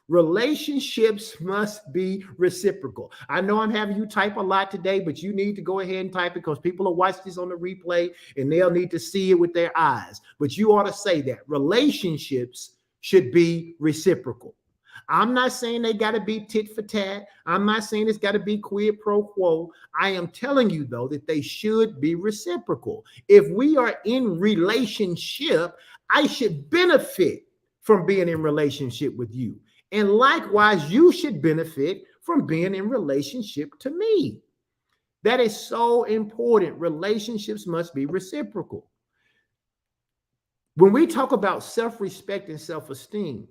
Relationships must be reciprocal. I know I'm having you type a lot today, but you need to go ahead and type it because people will watch this on the replay and they'll need to see it with their eyes. But you ought to say that relationships should be reciprocal. I'm not saying they got to be tit for tat. I'm not saying it's got to be quid pro quo. I am telling you, though, that they should be reciprocal. If we are in relationship, I should benefit from being in relationship with you. And likewise, you should benefit from being in relationship to me. That is so important. Relationships must be reciprocal. When we talk about self-respect and self-esteem,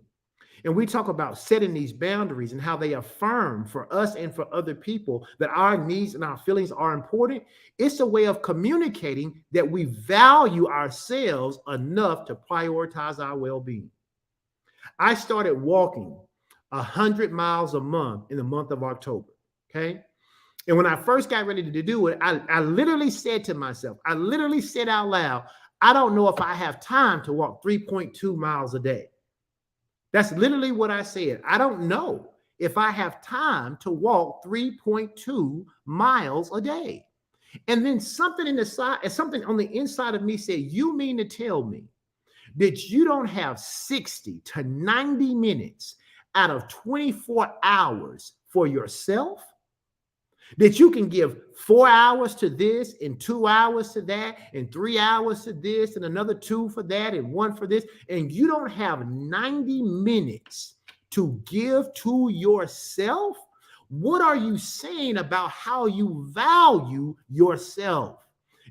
and we talk about setting these boundaries and how they affirm for us and for other people that our needs and our feelings are important, it's a way of communicating that we value ourselves enough to prioritize our well-being. I started walking 100 miles a month in the month of October, okay? And when I first got ready to do it, I literally said to myself, I literally said out loud, I don't know if I have time to walk 3.2 miles a day. That's literally what I said. I don't know if I have time to walk 3.2 miles a day. And then something on the inside of me said, you mean to tell me that you don't have 60 to 90 minutes out of 24 hours for yourself? That you can give 4 hours to this and 2 hours to that and 3 hours to this and another 2 for that and 1 for this. And you don't have 90 minutes to give to yourself? What are you saying about how you value yourself?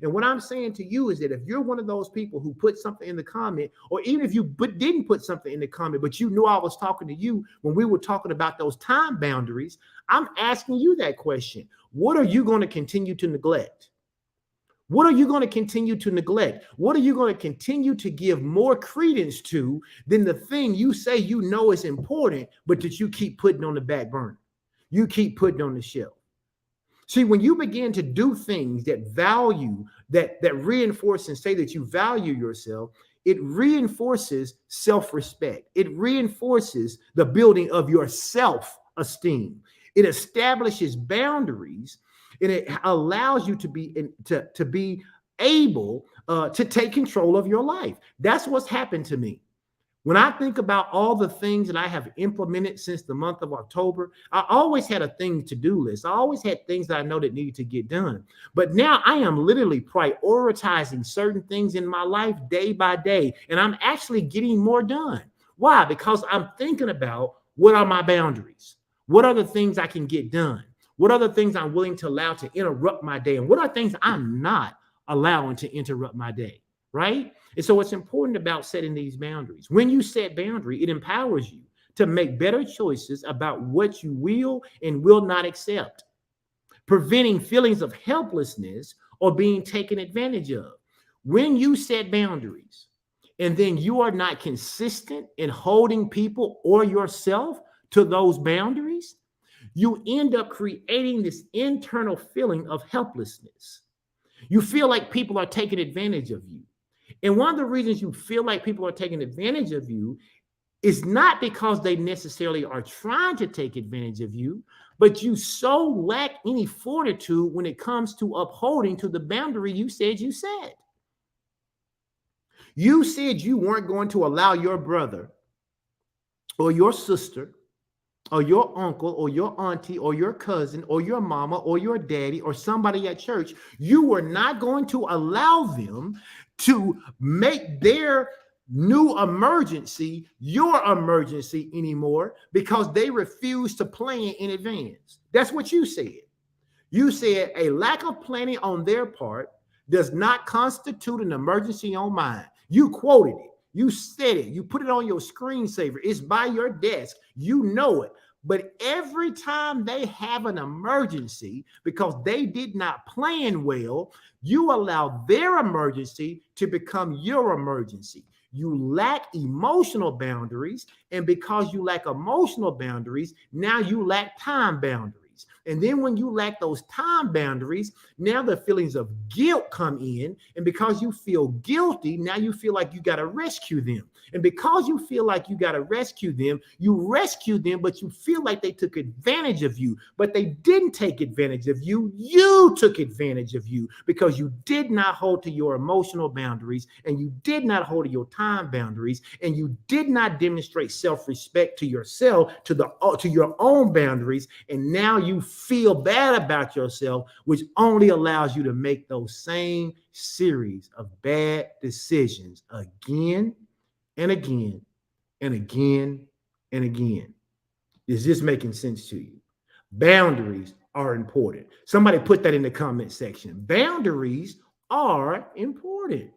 And what I'm saying to you is that if you're one of those people who put something in the comment, or even if you didn't put something in the comment, but you knew I was talking to you when we were talking about those time boundaries, I'm asking you that question. What are you going to continue to neglect? What are you going to continue to neglect? What are you going to continue to give more credence to than the thing you say you know is important, but that you keep putting on the back burner? You keep putting on the shelf. See, when you begin to do things that value, that reinforce and say that you value yourself, it reinforces self-respect. It reinforces the building of your self-esteem. It establishes boundaries, and it allows you to be able to take control of your life. That's what's happened to me. When I think about all the things that I have implemented since the month of October, I always had a thing to-do list. I always had things that I know that needed to get done. But now I am literally prioritizing certain things in my life day by day, and I'm actually getting more done. Why? Because I'm thinking about what are my boundaries? What are the things I can get done? What are the things I'm willing to allow to interrupt my day? And what are things I'm not allowing to interrupt my day? Right? And so it's important about setting these boundaries. When you set boundary, it empowers you to make better choices about what you will and will not accept, preventing feelings of helplessness or being taken advantage of. When you set boundaries and then you are not consistent in holding people or yourself to those boundaries, you end up creating this internal feeling of helplessness. You feel like people are taking advantage of you. And one of the reasons you feel like people are taking advantage of you is not because they necessarily are trying to take advantage of you, but you so lack any fortitude when it comes to upholding to the boundary you said you set. You said you weren't going to allow your brother or your sister or your uncle or your auntie or your cousin or your mama or your daddy or somebody at church, you were not going to allow them to make their new emergency your emergency anymore because they refuse to plan in advance. That's what you said. You said a lack of planning on their part does not constitute an emergency on mine. You quoted it. You said it. You put it on your screensaver. It's by your desk. You know it. But every time they have an emergency, because they did not plan well, you allow their emergency to become your emergency. You lack emotional boundaries. And because you lack emotional boundaries, now you lack time boundaries. And then when you lack those time boundaries, now the feelings of guilt come in. And because you feel guilty, now you feel like you got to rescue them. And because you feel like you got to rescue them, but you feel like they took advantage of you. But they didn't take advantage of you. You took advantage of you because you did not hold to your emotional boundaries, and you did not hold to your time boundaries, and you did not demonstrate self-respect to yourself, to your own boundaries. And now you feel bad about yourself, which only allows you to make those same series of bad decisions again and again and again and again. Is this making sense to you? Boundaries are important. Somebody put that in the comment section. Boundaries are important.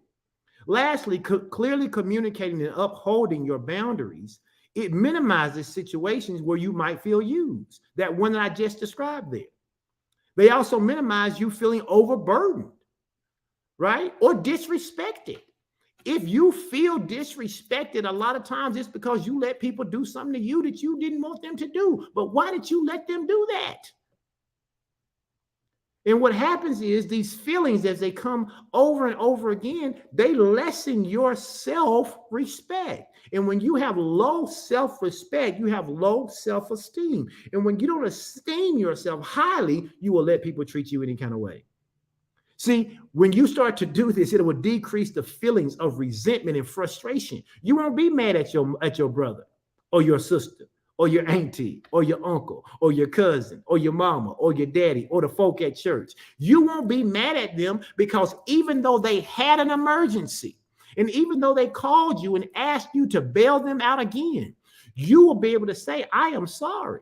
Lastly, clearly communicating and upholding your boundaries, it minimizes situations where you might feel used. That one that I just described there. They also minimize you feeling overburdened, right? Or disrespected. If you feel disrespected, a lot of times it's because you let people do something to you that you didn't want them to do. But why did you let them do that? And what happens is these feelings, as they come over and over again, they lessen your self-respect. And when you have low self-respect, you have low self-esteem. And when you don't esteem yourself highly, you will let people treat you any kind of way. See, when you start to do this, it will decrease the feelings of resentment and frustration. You won't be mad at your brother or your sister or your auntie or your uncle or your cousin or your mama or your daddy or the folk at church. You won't be mad at them because even though they had an emergency and even though they called you and asked you to bail them out again, you will be able to say, I am sorry.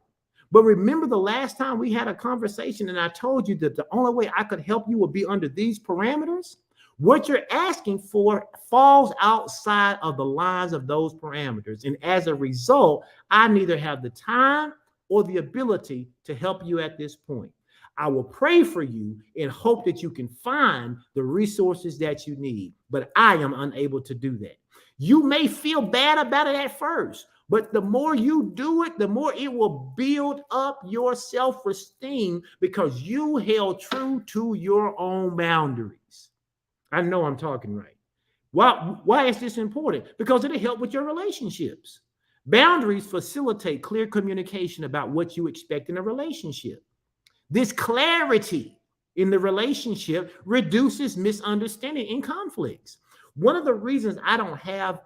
But remember the last time we had a conversation and I told you that the only way I could help you would be under these parameters? What you're asking for falls outside of the lines of those parameters. And as a result, I neither have the time or the ability to help you at this point. I will pray for you and hope that you can find the resources that you need, but I am unable to do that. You may feel bad about it at first, but the more you do it, the more it will build up your self-esteem because you held true to your own boundaries. I know I'm talking right. Why is this important? Because it'll help with your relationships. Boundaries facilitate clear communication about what you expect in a relationship. This clarity in the relationship reduces misunderstanding and conflicts. One of the reasons I don't have,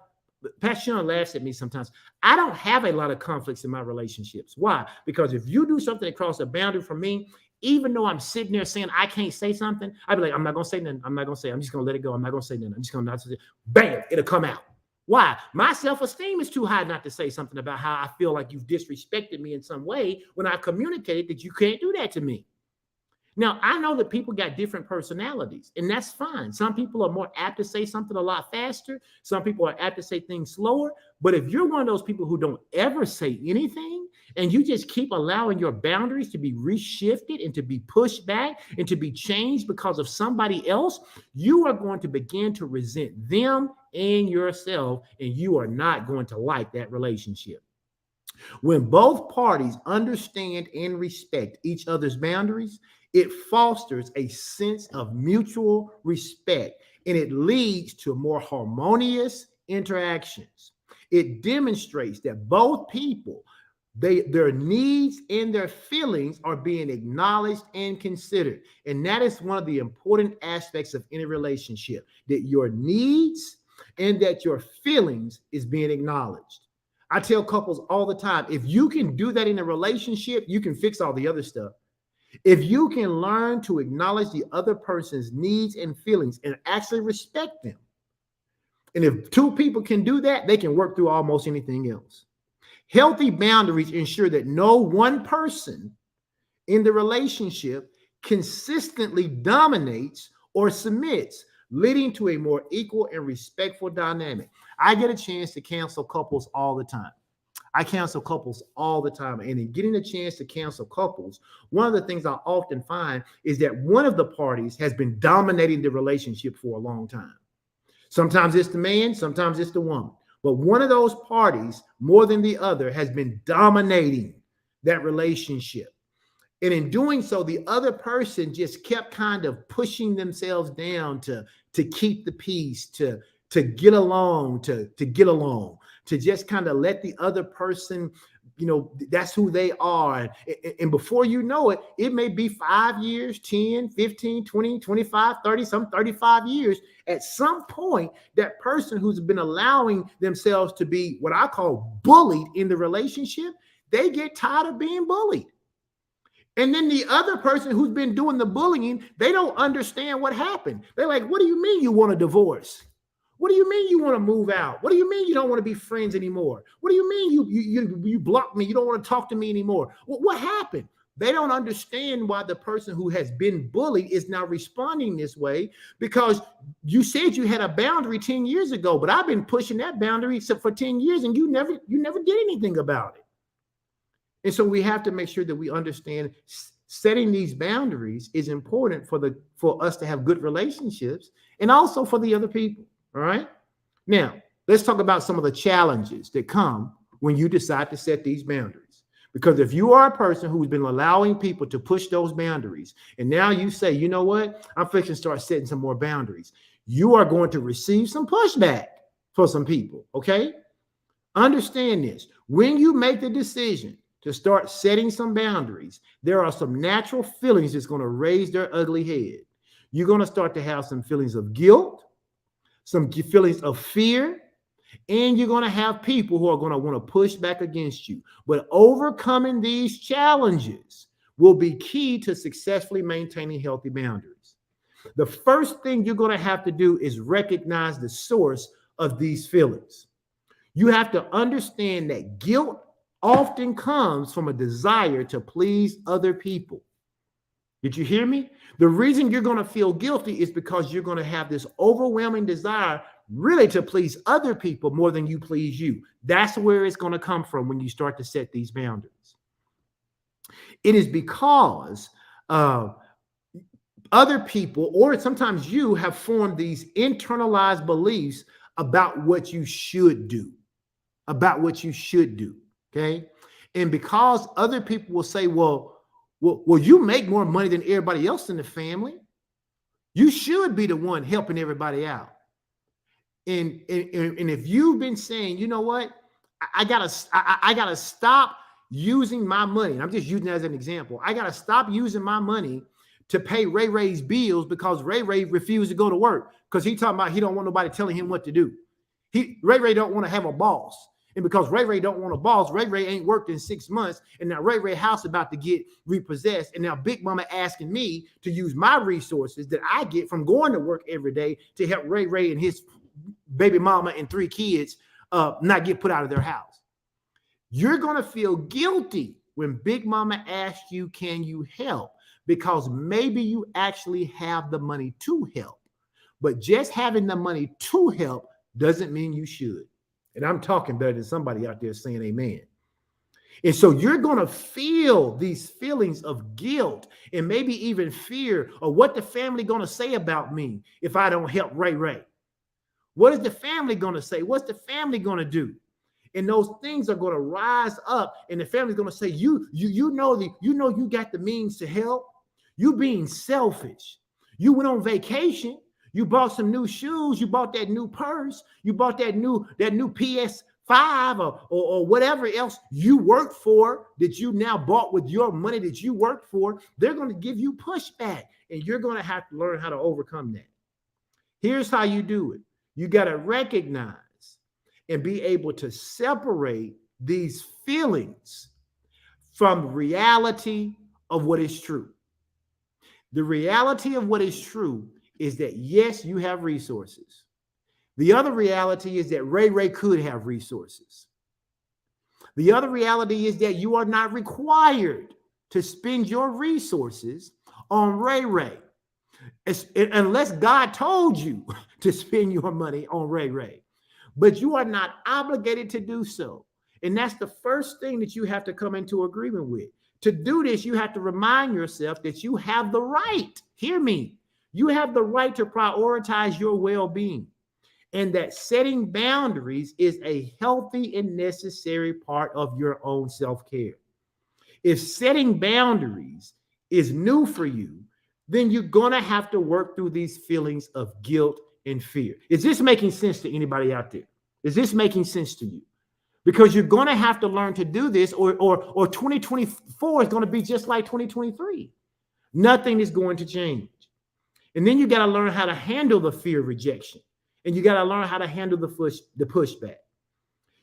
Pastor Sean laughs at me sometimes, I don't have a lot of conflicts in my relationships. Why? Because if you do something across a boundary from me, even though I'm sitting there saying I can't say something, I'd be like, I'm not going to say nothing. I'm not going to say it. I'm just going to let it go. I'm not going to say nothing. I'm just going to not say it. Bam, it'll come out. Why? My self-esteem is too high not to say something about how I feel like you've disrespected me in some way when I communicated that you can't do that to me. Now, I know that people got different personalities, and that's fine. Some people are more apt to say something a lot faster. Some people are apt to say things slower. But if you're one of those people who don't ever say anything, and you just keep allowing your boundaries to be reshifted and to be pushed back and to be changed because of somebody else, you are going to begin to resent them and yourself, and you are not going to like that relationship. When both parties understand and respect each other's boundaries, it fosters a sense of mutual respect and it leads to more harmonious interactions. It demonstrates that both people, their needs and their feelings are being acknowledged and considered. And that is one of the important aspects of any relationship, that your needs and that your feelings is being acknowledged. I tell couples all the time, if you can do that in a relationship, you can fix all the other stuff. If you can learn to acknowledge the other person's needs and feelings and actually respect them, and if two people can do that, they can work through almost anything else. Healthy boundaries ensure that no one person in the relationship consistently dominates or submits, leading to a more equal and respectful dynamic. I get a chance to counsel couples all the time. I counsel couples all the time. And in getting a chance to counsel couples, one of the things I often find is that one of the parties has been dominating the relationship for a long time. Sometimes it's the man, sometimes it's the woman. But one of those parties, more than the other, has been dominating that relationship. And in doing so, the other person just kept kind of pushing themselves down to keep the peace, to get along, to get along, to just kind of let the other person, that's who they are. And before you know it, it may be 5 years, 10, 15, 20, 25, 30, some 35 years. At some point, that person who's been allowing themselves to be what I call bullied in the relationship, they get tired of being bullied. And then the other person who's been doing the bullying, they don't understand what happened. They're like, what do you mean you want a divorce? What do you mean you want to move out? What do you mean you don't want to be friends anymore? What do you mean you blocked me? You don't want to talk to me anymore? What happened? They don't understand why the person who has been bullied is now responding this way, because you said you had a boundary 10 years ago, but I've been pushing that boundary for 10 years and you never did anything about it. And so we have to make sure that we understand setting these boundaries is important for us to have good relationships and also for the other people. All right. Now, let's talk about some of the challenges that come when you decide to set these boundaries. Because if you are a person who's been allowing people to push those boundaries, and now you say, you know what, I'm fixing to start setting some more boundaries, you are going to receive some pushback for some people. Okay. Understand this. When you make the decision to start setting some boundaries, there are some natural feelings that's going to raise their ugly head. You're going to start to have some feelings of guilt, some feelings of fear, and you're going to have people who are going to want to push back against you. But overcoming these challenges will be key to successfully maintaining healthy boundaries. The first thing you're going to have to do is recognize the source of these feelings. You have to understand that guilt often comes from a desire to please other people. Did you hear me? The reason you're going to feel guilty is because you're going to have this overwhelming desire really to please other people more than you please you. That's where it's going to come from when you start to set these boundaries. It is because other people, or sometimes you, have formed these internalized beliefs about what you should do, okay? And because other people will say, well, you make more money than everybody else in the family. You should be the one helping everybody out. And if you've been saying, you know what, I gotta stop using my money. And I'm just using it as an example. I gotta stop using my money to pay Ray Ray's bills because Ray Ray refused to go to work because he talking about he don't want nobody telling him what to do. Ray Ray don't want to have a boss. And because Ray Ray don't want a boss, Ray Ray ain't worked in 6 months. And now Ray Ray house about to get repossessed. And now Big Mama asking me to use my resources that I get from going to work every day to help Ray Ray and his baby mama and 3 kids not get put out of their house. You're going to feel guilty when Big Mama asks you, can you help? Because maybe you actually have the money to help. But just having the money to help doesn't mean you should. And I'm talking better than somebody out there saying amen. And so you're going to feel these feelings of guilt and maybe even fear of what the family going to say about me if I don't help Ray Ray. What is the family going to say? What's the family going to do? And those things are going to rise up, and the family's going to say, you got the means to help. You being selfish. You went on vacation. You bought some new shoes. You bought that new purse. You bought that new PS5 or whatever else you worked for that you now bought with your money that you worked for. They're going to give you pushback, and you're going to have to learn how to overcome that. Here's how you do it. You got to recognize and be able to separate these feelings from the reality of what is true. The reality of what is true is that, yes, you have resources. The other reality is that Ray Ray could have resources. The other reality is that you are not required to spend your resources on Ray Ray, unless God told you to spend your money on Ray Ray. But you are not obligated to do so. And that's the first thing that you have to come into agreement with. To do this, you have to remind yourself that you have the right. Hear me. You have the right to prioritize your well-being, and that setting boundaries is a healthy and necessary part of your own self-care. If setting boundaries is new for you, then you're going to have to work through these feelings of guilt and fear. Is this making sense to anybody out there? Is this making sense to you? Because you're going to have to learn to do this, or 2024 is going to be just like 2023. Nothing is going to change. And then you got to learn how to handle the fear of rejection. And you got to learn how to handle the pushback.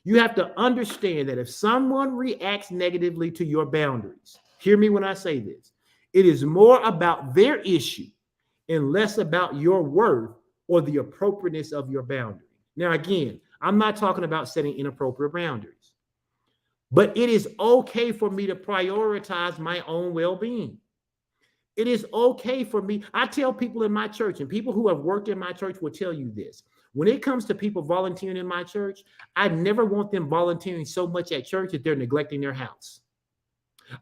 You have to understand that if someone reacts negatively to your boundaries, hear me when I say this, it is more about their issue and less about your worth or the appropriateness of your boundary. Now, again, I'm not talking about setting inappropriate boundaries, but it is okay for me to prioritize my own well-being. It is okay for me. I tell people in my church, and people who have worked in my church will tell you this. When it comes to people volunteering in my church, I never want them volunteering so much at church that they're neglecting their house.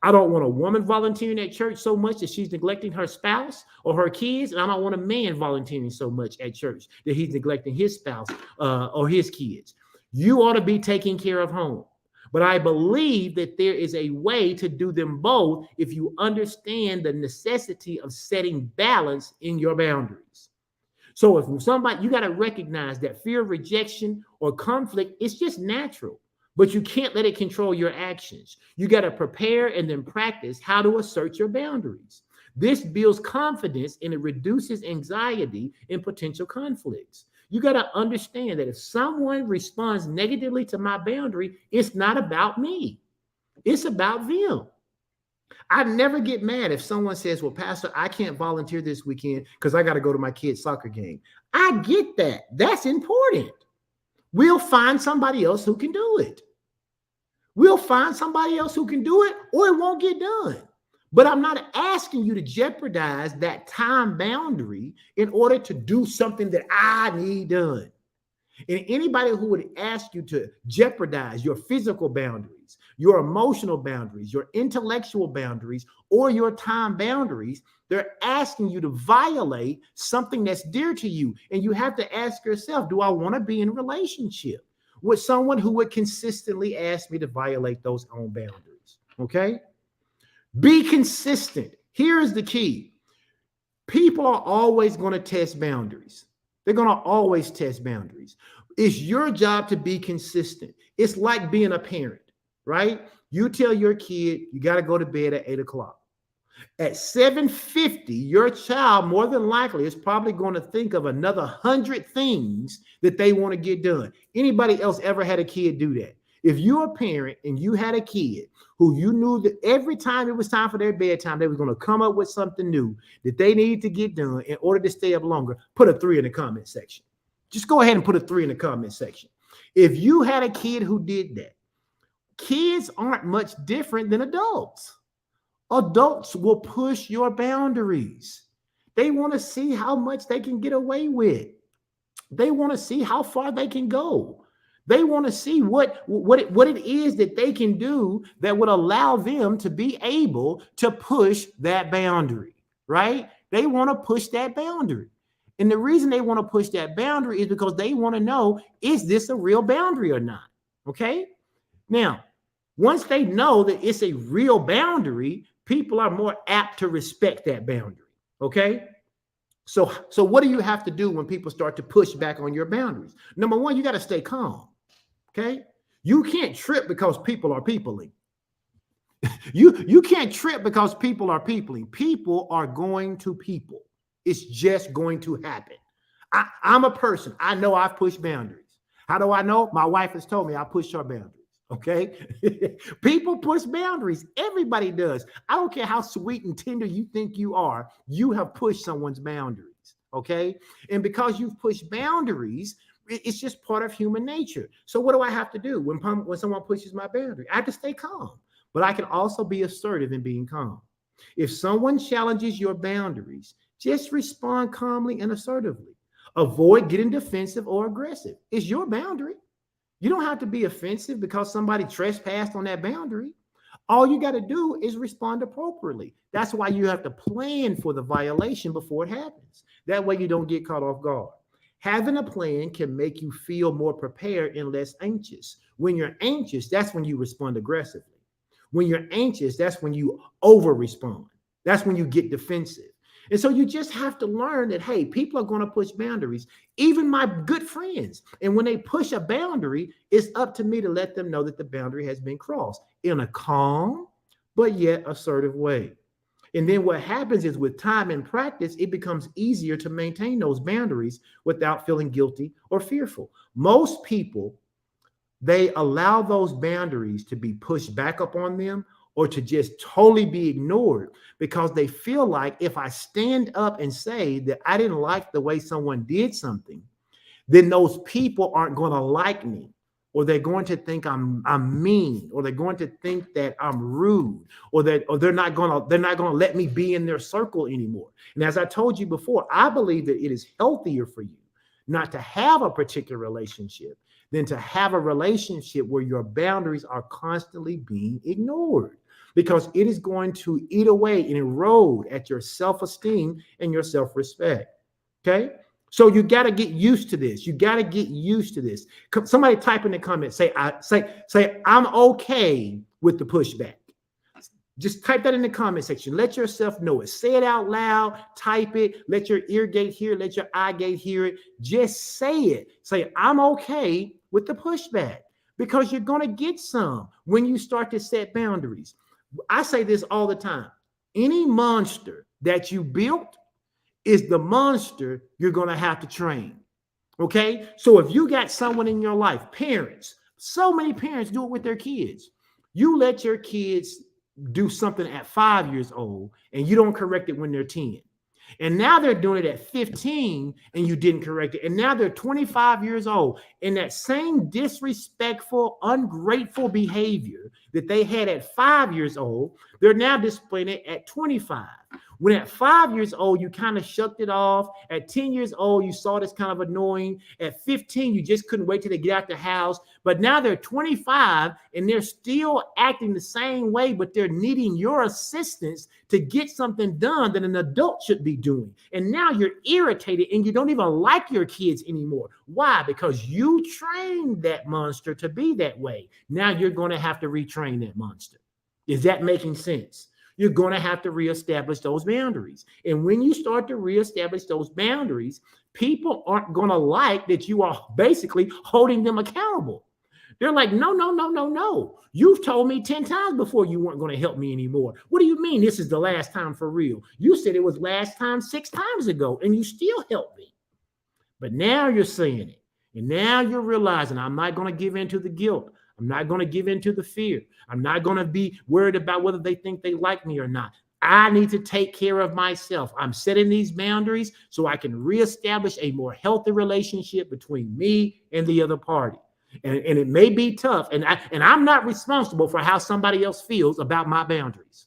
I don't want a woman volunteering at church so much that she's neglecting her spouse or her kids. And I don't want a man volunteering so much at church that he's neglecting his spouse or his kids. You ought to be taking care of home. But I believe that there is a way to do them both if you understand the necessity of setting balance in your boundaries. So if somebody, you got to recognize that fear of rejection or conflict is just natural, but you can't let it control your actions. You got to prepare and then practice how to assert your boundaries. This builds confidence and it reduces anxiety in potential conflicts. You got to understand that if someone responds negatively to my boundary, it's not about me. It's about them. I never get mad if someone says, well, Pastor, I can't volunteer this weekend because I got to go to my kid's soccer game. I get that. That's important. We'll find somebody else who can do it. We'll find somebody else who can do it, or it won't get done. But I'm not asking you to jeopardize that time boundary in order to do something that I need done. And anybody who would ask you to jeopardize your physical boundaries, your emotional boundaries, your intellectual boundaries, or your time boundaries, they're asking you to violate something that's dear to you. And you have to ask yourself, do I want to be in a relationship with someone who would consistently ask me to violate those own boundaries? Okay? Be consistent. Here is the key. People are always going to test boundaries. They're going to always test boundaries. It's your job to be consistent. It's like being a parent, right? You tell your kid you got to go to bed at 8 o'clock. At 7:50, your child more than likely is probably going to think of another 100 things that they want to get done. Anybody else ever had a kid do that? If you're a parent and you had a kid who you knew that every time it was time for their bedtime, they were going to come up with something new that they need to get done in order to stay up longer, put a 3 in the comment section. Just go ahead and put a 3 in the comment section. If you had a kid who did that, kids aren't much different than adults. Adults will push your boundaries. They want to see how much they can get away with. They want to see how far they can go. They want to see what it is that they can do that would allow them to be able to push that boundary, right? They want to push that boundary. And the reason they want to push that boundary is because they want to know, is this a real boundary or not? Okay? Now, once they know that it's a real boundary, people are more apt to respect that boundary. Okay? So what do you have to do when people start to push back on your boundaries? Number one, you got to stay calm. Okay? You can't trip because people are peopling. You can't trip because people are peopling. People are going to people. It's just going to happen. I'm a person. I know I've pushed boundaries. How do I know? My wife has told me I pushed her boundaries. Okay? People push boundaries. Everybody does. I don't care how sweet and tender you think you are. You have pushed someone's boundaries. Okay? And because you've pushed boundaries, it's just part of human nature. So what do I have to do when someone pushes my boundary? I have to stay calm, but I can also be assertive in being calm. If someone challenges your boundaries, just respond calmly and assertively. Avoid getting defensive or aggressive. It's your boundary. You don't have to be offensive because somebody trespassed on that boundary. All you got to do is respond appropriately. That's why you have to plan for the violation before it happens. That way you don't get caught off guard. Having a plan can make you feel more prepared and less anxious. When you're anxious, that's when you respond aggressively. When you're anxious, that's when you over-respond. That's when you get defensive. And so you just have to learn that, hey, people are going to push boundaries, even my good friends. And when they push a boundary, it's up to me to let them know that the boundary has been crossed in a calm, but yet assertive way. And then what happens is with time and practice, it becomes easier to maintain those boundaries without feeling guilty or fearful. Most people, they allow those boundaries to be pushed back up on them or to just totally be ignored because they feel like if I stand up and say that I didn't like the way someone did something, then those people aren't going to like me, or they're going to think I'm mean, or they're going to think that I'm rude, or they're not going to let me be in their circle anymore. And as I told you before, I believe that it is healthier for you not to have a particular relationship than to have a relationship where your boundaries are constantly being ignored, because it is going to eat away and erode at your self-esteem and your self-respect. Okay? So you got to get used to this. You got to get used to this. Somebody type in the comments, say I'm okay with the pushback. Just type that in the comment section. Let yourself know it. Say it out loud. Type it. Let your ear gate hear it. Let your eye gate hear it. Just say it. Say, I'm okay with the pushback, because you're going to get some when you start to set boundaries. I say this all the time. Any monster that you built is the monster you're going to have to train. Okay? So if you got someone in your life, parents, so many parents do it with their kids. You let your kids do something at 5 years old and you don't correct it when they're 10. And now they're doing it at 15 and you didn't correct it. And now they're 25 years old. And that same disrespectful, ungrateful behavior that they had at 5 years old, they're now displaying it at 25. When at 5 years old, you kind of shucked it off. At 10 years old, you saw this kind of annoying. At 15, you just couldn't wait till they get out the house. But now they're 25 and they're still acting the same way, but they're needing your assistance to get something done that an adult should be doing. And now you're irritated and you don't even like your kids anymore. Why? Because you trained that monster to be that way. Now you're going to have to retrain that monster. Is that making sense? You're going to have to reestablish those boundaries. And when you start to reestablish those boundaries, people aren't going to like that you are basically holding them accountable. They're like, no, no, no, no, no. You've told me 10 times before you weren't going to help me anymore. What do you mean this is the last time for real? You said it was last time 6 times ago, and you still helped me. But now you're saying it. And now you're realizing I'm not going to give in to the guilt. I'm not going to give in to the fear. I'm not going to be worried about whether they think they like me or not. I need to take care of myself. I'm setting these boundaries so I can reestablish a more healthy relationship between me and the other party. And it may be tough. And I'm not responsible for how somebody else feels about my boundaries.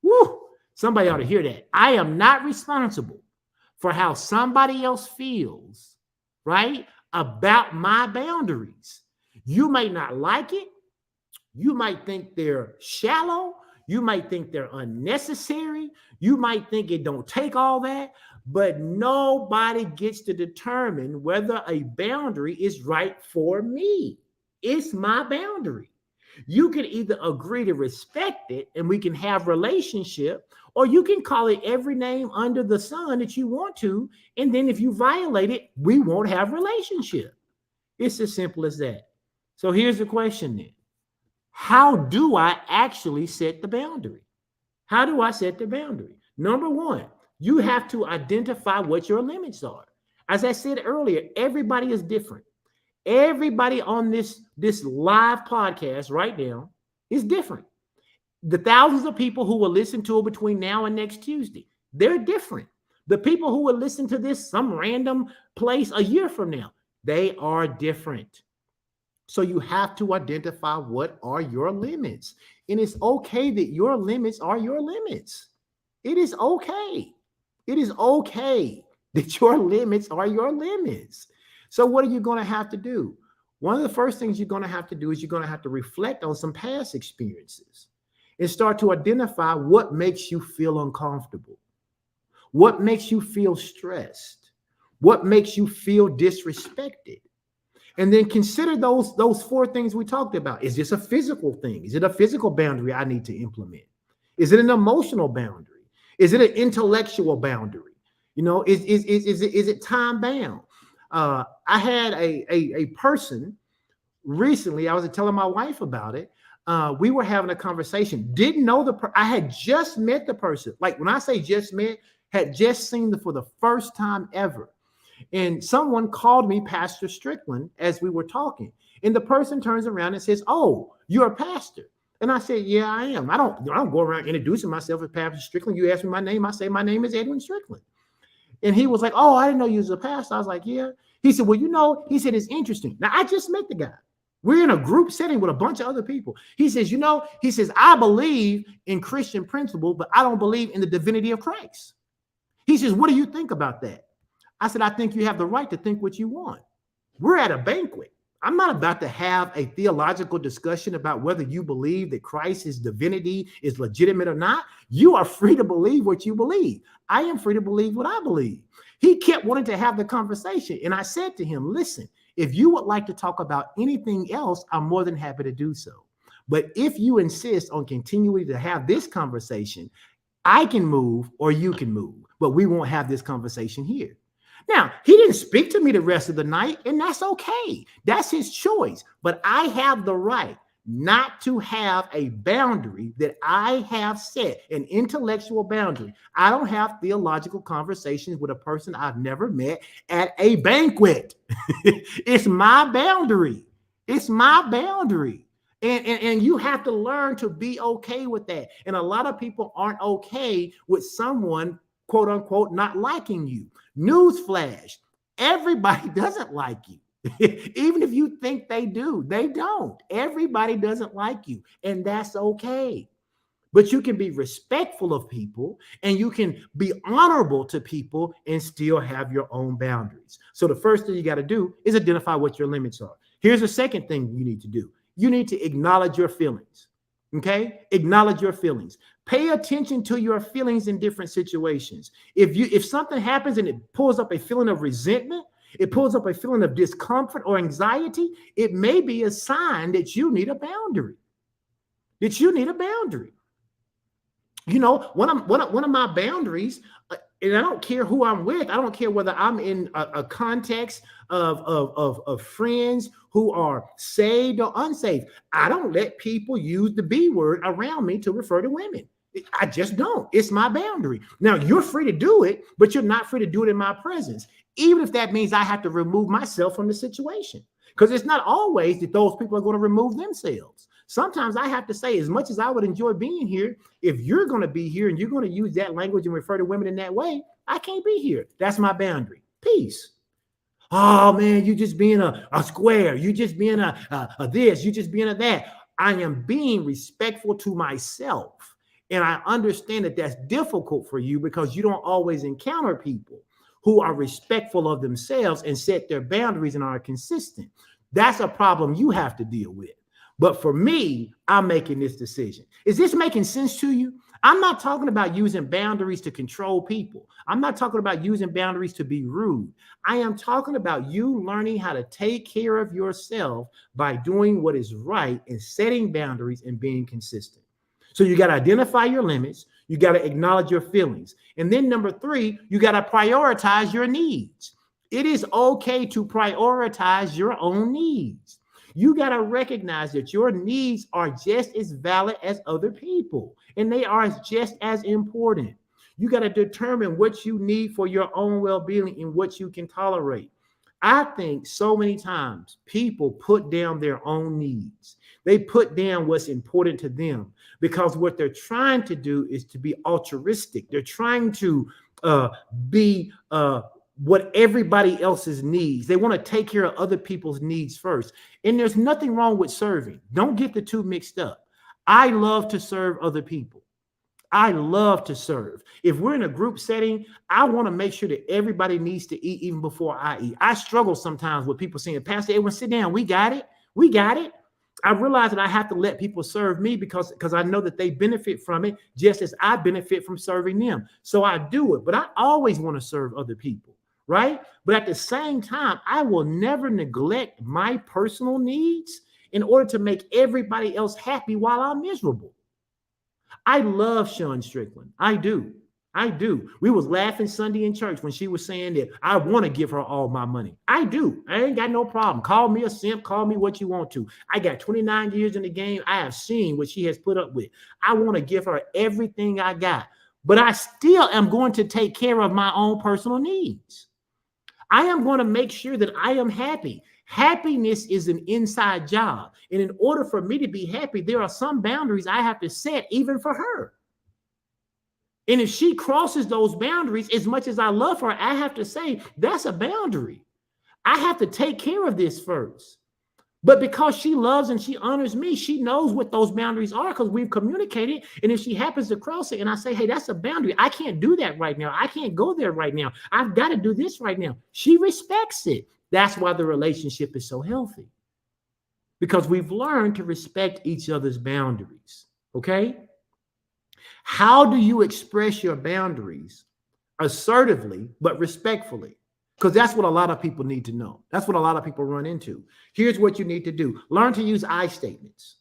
Woo! Somebody ought to hear that. I am not responsible for how somebody else feels, right, about my boundaries. You may not like it. You might think they're shallow. You might think they're unnecessary. You might think it don't take all that. But nobody gets to determine whether a boundary is right for me. It's my boundary. You can either agree to respect it and we can have relationship, or you can call it every name under the sun that you want to. And then if you violate it, we won't have relationship. It's as simple as that. So here's the question then. How do I actually set the boundary? How do I set the boundary? Number one, you have to identify what your limits are. As I said earlier, everybody is different. Everybody on this live podcast right now is different. The thousands of people who will listen to it between now and next Tuesday, they're different. The people who will listen to this some random place a year from now, they are different. So you have to identify what are your limits. And it's okay that your limits are your limits. It is okay. It is okay that your limits are your limits. So what are you going to have to do? One of the first things you're going to have to do is you're going to have to reflect on some past experiences and start to identify what makes you feel uncomfortable, what makes you feel stressed, what makes you feel disrespected. And then consider those 4 things we talked about. Is this a physical thing? Is it a physical boundary I need to implement? Is it an emotional boundary? Is it an intellectual boundary? You know, is it time bound? I had a person recently. I was telling my wife about it. We were having a conversation. Didn't know I had just met the person. Like when I say just met, had just seen them for the first time ever. And someone called me Pastor Strickland as we were talking. And the person turns around and says, "Oh, you're a pastor." And I said, "Yeah, I am. I don't go around introducing myself as Pastor Strickland. You ask me my name, I say my name is Edwin Strickland." And he was like, "Oh, I didn't know you was a pastor." I was like, "Yeah." He said, "Well, you know," he said, "it's interesting. Now, I just met the guy. We're in a group setting with a bunch of other people." He says, he says, "I believe in Christian principle, but I don't believe in the divinity of Christ." He says, "What do you think about that?" I said, "I think you have the right to think what you want. We're at a banquet. I'm not about to have a theological discussion about whether you believe that Christ's divinity is legitimate or not. You are free to believe what you believe. I am free to believe what I believe." He kept wanting to have the conversation. And I said to him, "Listen, if you would like to talk about anything else, I'm more than happy to do so. But if you insist on continuing to have this conversation, I can move or you can move, but we won't have this conversation here." Now, he didn't speak to me the rest of the night, and that's okay. That's his choice. But I have the right not to have a boundary that I have set, an intellectual boundary. I don't have theological conversations with a person I've never met at a banquet. It's my boundary. It's my boundary. And you have to learn to be okay with that. And a lot of people aren't okay with someone quote unquote, not liking you. Newsflash, everybody doesn't like you. Even if you think they do, they don't. Everybody doesn't like you, and that's okay. But you can be respectful of people and you can be honorable to people and still have your own boundaries. So the first thing you got to do is identify what your limits are. Here's the second thing you need to do. You need to acknowledge your feelings. Okay? Acknowledge your feelings. Pay attention to your feelings in different situations. If something happens and it pulls up a feeling of resentment, it pulls up a feeling of discomfort or anxiety, it may be a sign that you need a boundary. That you need a boundary. You know, one of my boundaries, and I don't care who I'm with. I don't care whether I'm in a context of friends who are saved or unsaved. I don't let people use the B word around me to refer to women. I just don't. It's my boundary. Now, you're free to do it, but you're not free to do it in my presence, even if that means I have to remove myself from the situation. Because it's not always that those people are going to remove themselves. Sometimes I have to say, as much as I would enjoy being here, if you're going to be here and you're going to use that language and refer to women in that way, I can't be here. That's my boundary. Peace. Oh, man, you just being a square. You just being a this. You just being a that. I am being respectful to myself. And I understand that that's difficult for you because you don't always encounter people who are respectful of themselves and set their boundaries and are consistent. That's a problem you have to deal with. But for me, I'm making this decision. Is this making sense to you? I'm not talking about using boundaries to control people. I'm not talking about using boundaries to be rude. I am talking about you learning how to take care of yourself by doing what is right and setting boundaries and being consistent. So you got to identify your limits. You got to acknowledge your feelings. And then number 3, you got to prioritize your needs. It is okay to prioritize your own needs. You got to recognize that your needs are just as valid as other people, and they are just as important. You got to determine what you need for your own well-being and what you can tolerate. I think so many times people put down their own needs. They put down what's important to them because what they're trying to do is to be altruistic. They're trying to be what everybody else's needs. They want to take care of other people's needs first. And there's nothing wrong with serving. Don't get the two mixed up. I love to serve other people. I love to serve. If we're in a group setting, I want to make sure that everybody needs to eat even before I eat. I struggle sometimes with people saying, Pastor Edwin, sit down. We got it. We got it. I realize that I have to let people serve me because I know that they benefit from it just as I benefit from serving them. So I do it, but I always want to serve other people, right? But at the same time, I will never neglect my personal needs in order to make everybody else happy while I'm miserable. I love Sean Strickland. I do. I do. We was laughing Sunday in church when she was saying that I want to give her all my money. I do. I ain't got no problem. Call me a simp. Call me what you want to. I got 29 years in the game. I have seen what she has put up with. I want to give her everything I got, but I still am going to take care of my own personal needs. I am going to make sure that I am happy. Happiness is an inside job. And in order for me to be happy, there are some boundaries I have to set even for her. And if she crosses those boundaries, as much as I love her, I have to say, that's a boundary. I have to take care of this first. But because she loves and she honors me, she knows what those boundaries are because we've communicated. And if she happens to cross it and I say, hey, that's a boundary. I can't do that right now. I can't go there right now. I've got to do this right now. She respects it. That's why the relationship is so healthy. Because we've learned to respect each other's boundaries. Okay? How do you express your boundaries assertively but respectfully? Because that's what a lot of people need to know. That's what a lot of people run into. Here's what you need to do. Learn to use I statements.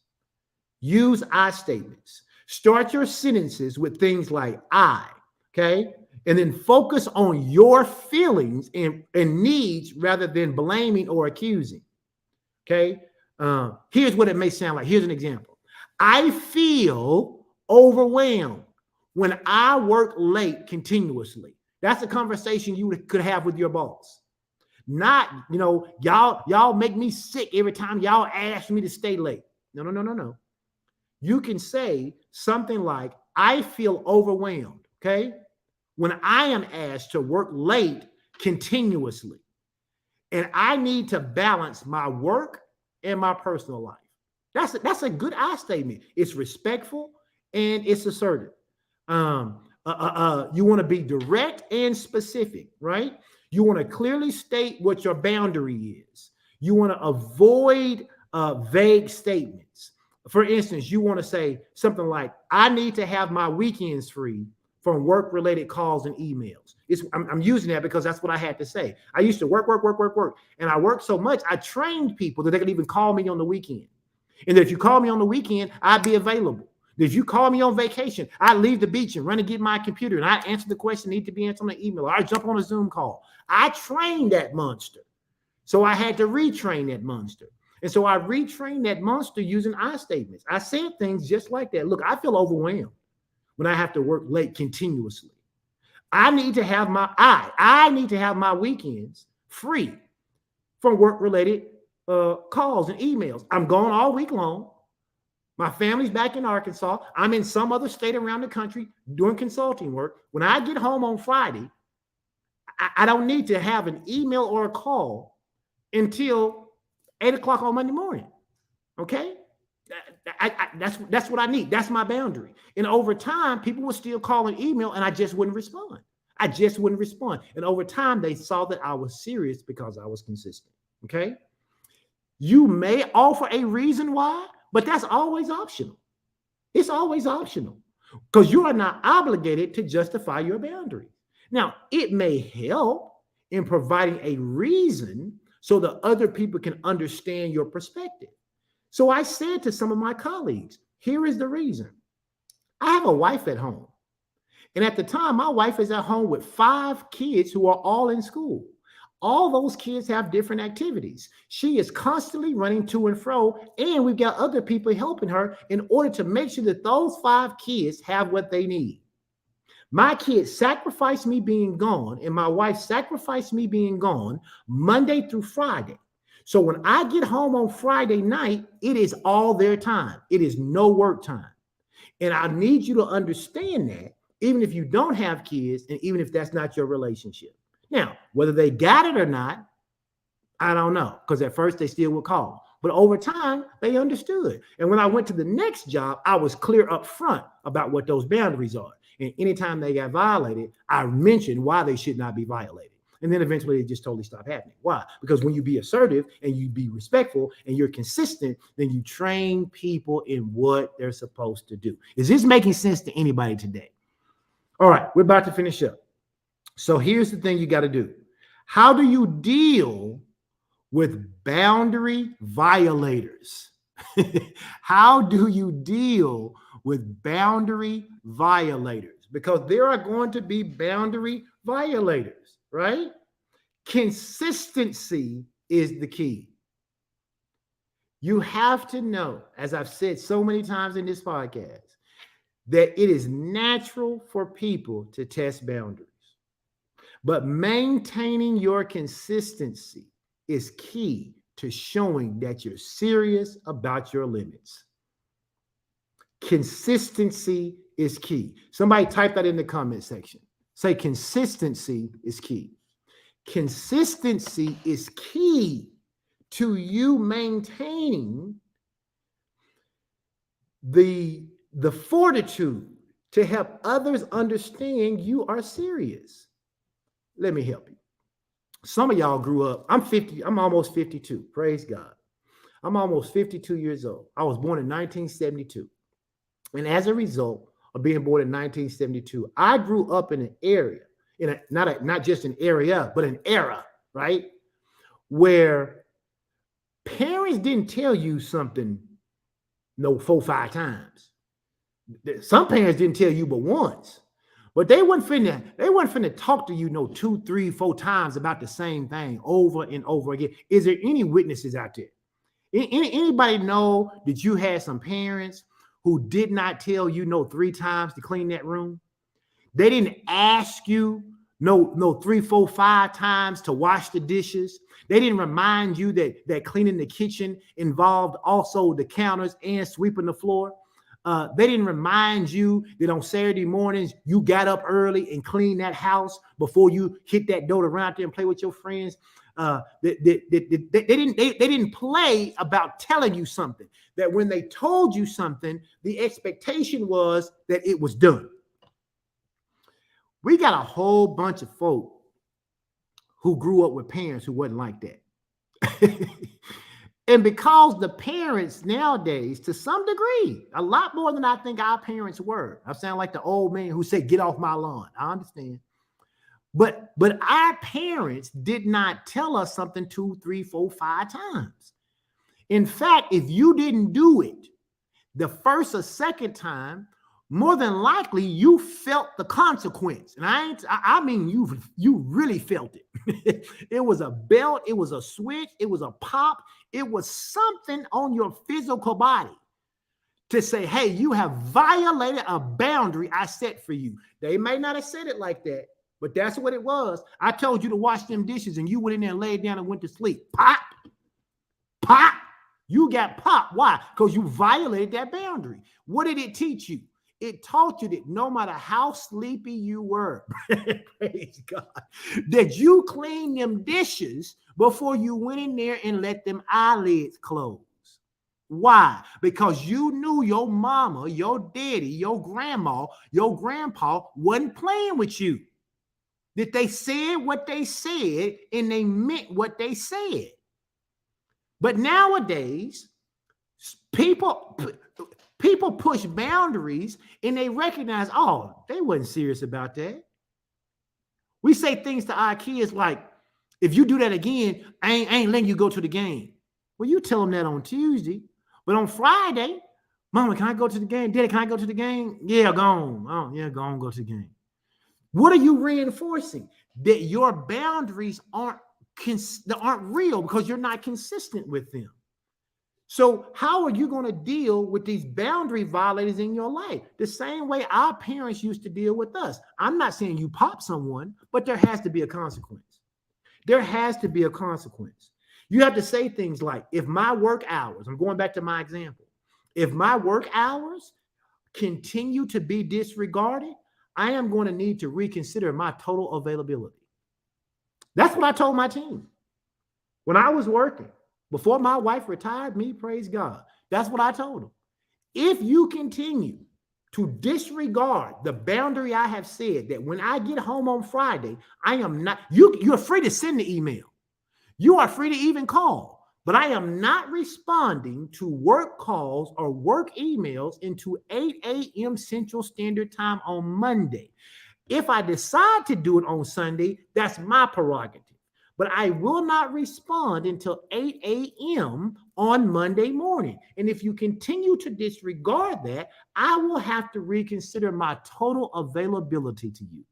Use I statements. Start your sentences with things like I, okay? And then focus on your feelings and needs rather than blaming or accusing, okay? Here's what it may sound like. Here's an example. I feel overwhelmed when I work late continuously. That's a conversation you could have with your boss. Not, y'all make me sick every time y'all ask me to stay late. No. You can say something like, I feel overwhelmed, okay, when I am asked to work late continuously, and I need to balance my work and my personal life. That's a good I statement. It's respectful and it's assertive. You want to be direct and specific, right? You want to clearly state what your boundary is. You want to avoid vague statements. For instance, you want to say something like, I need to have my weekends free from work-related calls and emails. I'm using that because that's what I had to say. I used to work. And I worked so much, I trained people that they could even call me on the weekend. And that if you call me on the weekend, I'd be available. If you call me on vacation, I leave the beach and run and get my computer and I answer the question need to be answered on the email. Or I jump on a Zoom call. I trained that monster. So I had to retrain that monster. And so I retrained that monster using I statements. I said things just like that. Look, I feel overwhelmed when I have to work late continuously. I need to have my weekends free from work-related calls and emails. I'm gone all week long. My family's back in Arkansas. I'm in some other state around the country doing consulting work. When I get home on Friday, I don't need to have an email or a call until 8 o'clock on Monday morning. Okay? That's what I need. That's my boundary. And over time, people would still call and email, and I just wouldn't respond. And over time, they saw that I was serious because I was consistent. Okay? You may offer a reason why, but that's always optional. It's always optional because you are not obligated to justify your boundary. Now, it may help in providing a reason so that other people can understand your perspective. So I said to some of my colleagues, here is the reason. I have a wife at home. And at the time, my wife is at home with 5 kids who are all in school. All those kids have different activities. She is constantly running to and fro, and we've got other people helping her in order to make sure that those 5 kids have what they need. My kids sacrificed me being gone, and my wife sacrificed me being gone Monday through Friday. So when I get home on Friday night, it is all their time. It is no work time. And I need you to understand that, even if you don't have kids, and even if that's not your relationship. Now, whether they got it or not, I don't know, because at first they still would call. But over time, they understood. And when I went to the next job, I was clear up front about what those boundaries are. And anytime they got violated, I mentioned why they should not be violated. And then eventually it just totally stopped happening. Why? Because when you be assertive and you be respectful and you're consistent, then you train people in what they're supposed to do. Is this making sense to anybody today? All right, we're about to finish up. So here's the thing you got to do. How do you deal with boundary violators? How do you deal with boundary violators? Because there are going to be boundary violators, right? Consistency is the key. You have to know, as I've said so many times in this podcast, that it is natural for people to test boundaries. But maintaining your consistency is key to showing that you're serious about your limits. Consistency is key. Somebody type that in the comment section. Say consistency is key. Consistency is key to you maintaining the fortitude to help others understand you are serious. Let me help you. Some of y'all grew up. I'm almost 52. Praise God. I'm almost 52 years old. I was born in 1972. And as a result of being born in 1972, I grew up in an area, not just an area, but an era, right? Where parents didn't tell you something 4-5 times. Some parents didn't tell you but once. But they weren't finna talk to you 2, 3, 4 times about the same thing over and over again. Is there any witnesses out there? Anybody know that you had some parents who did not tell you 3 times to clean that room? They didn't ask you 3, 4, 5 times to wash the dishes. They didn't remind you that cleaning the kitchen involved also the counters and sweeping the floor. They didn't remind you that on Saturday mornings you got up early and cleaned that house before you hit that door to run out there and play with your friends. They didn't play about telling you something. That when they told you something, the expectation was that it was done. We got a whole bunch of folk who grew up with parents who wasn't like that. And because the parents nowadays, to some degree, a lot more than I think our parents were. I sound like the old man who said, "Get off my lawn." I understand. But our parents did not tell us something 2, 3, 4, 5 times. In fact, if you didn't do it the first or second time, more than likely you felt the consequence. And I mean you really felt it. It was a belt, it was a switch, it was a pop, it was something on your physical body to say, hey, you have violated a boundary I set for you. They may not have said it like that, but that's what it was. I told you to wash them dishes and you went in there and laid down and went to sleep. Pop, pop. You got popped. Why? Because you violated that boundary. What did it teach you? It taught you that no matter how sleepy you were, praise God, that you cleaned them dishes before you went in there and let them eyelids close. Why? Because you knew your mama, your daddy, your grandma, your grandpa wasn't playing with you. That they said what they said and they meant what they said. But nowadays, people push boundaries and they recognize, oh, they wasn't serious about that. We say things to our kids like, if you do that again, I ain't letting you go to the game. Well, you tell them that on Tuesday. But on Friday, Mama, can I go to the game? Daddy, can I go to the game? Yeah, go on. Oh, yeah, go on, go to the game. What are you reinforcing? That your boundaries aren't real because you're not consistent with them. So how are you going to deal with these boundary violators in your life? The same way our parents used to deal with us. I'm not saying you pop someone, but there has to be a consequence. There has to be a consequence. You have to say things like, if my work hours, I'm going back to my example, if my work hours continue to be disregarded, I am going to need to reconsider my total availability. That's what I told my team. When I was working, before my wife retired me, praise God, that's what I told them. If you continue to disregard the boundary I have said that when I get home on Friday, I am not, you're free to send the email. You are free to even call, but I am not responding to work calls or work emails into 8 a.m. Central Standard Time on Monday. If I decide to do it on Sunday, that's my prerogative. But I will not respond until 8 a.m. on Monday morning. And if you continue to disregard that, I will have to reconsider my total availability to you.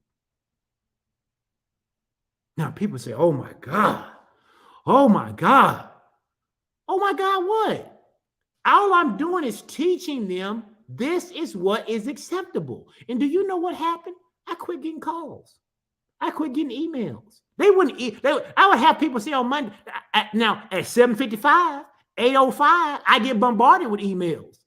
Now, people say, oh my God. Oh my God. Oh my God, what? All I'm doing is teaching them this is what is acceptable. And do you know what happened? I quit getting calls. I quit getting emails. They wouldn't. I would have people say on Monday. Now at 7:55, 8:05, I get bombarded with emails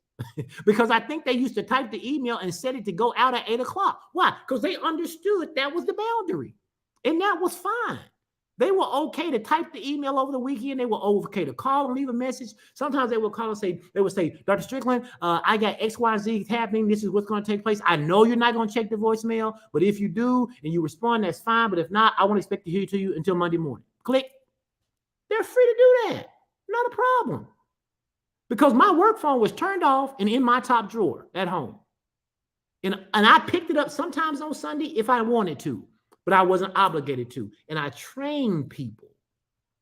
because I think they used to type the email and set it to go out at 8 o'clock. Why? Because they understood that was the boundary, and that was fine. They were okay to type the email over the weekend. They were okay to call and leave a message. Sometimes they would call and say, Dr. Strickland, I got X, Y, Z happening. This is what's going to take place. I know you're not going to check the voicemail, but if you do and you respond, that's fine. But if not, I won't expect to hear to you until Monday morning. Click. They're free to do that. Not a problem. Because my work phone was turned off and in my top drawer at home. And I picked it up sometimes on Sunday if I wanted to. But I wasn't obligated to. And I train people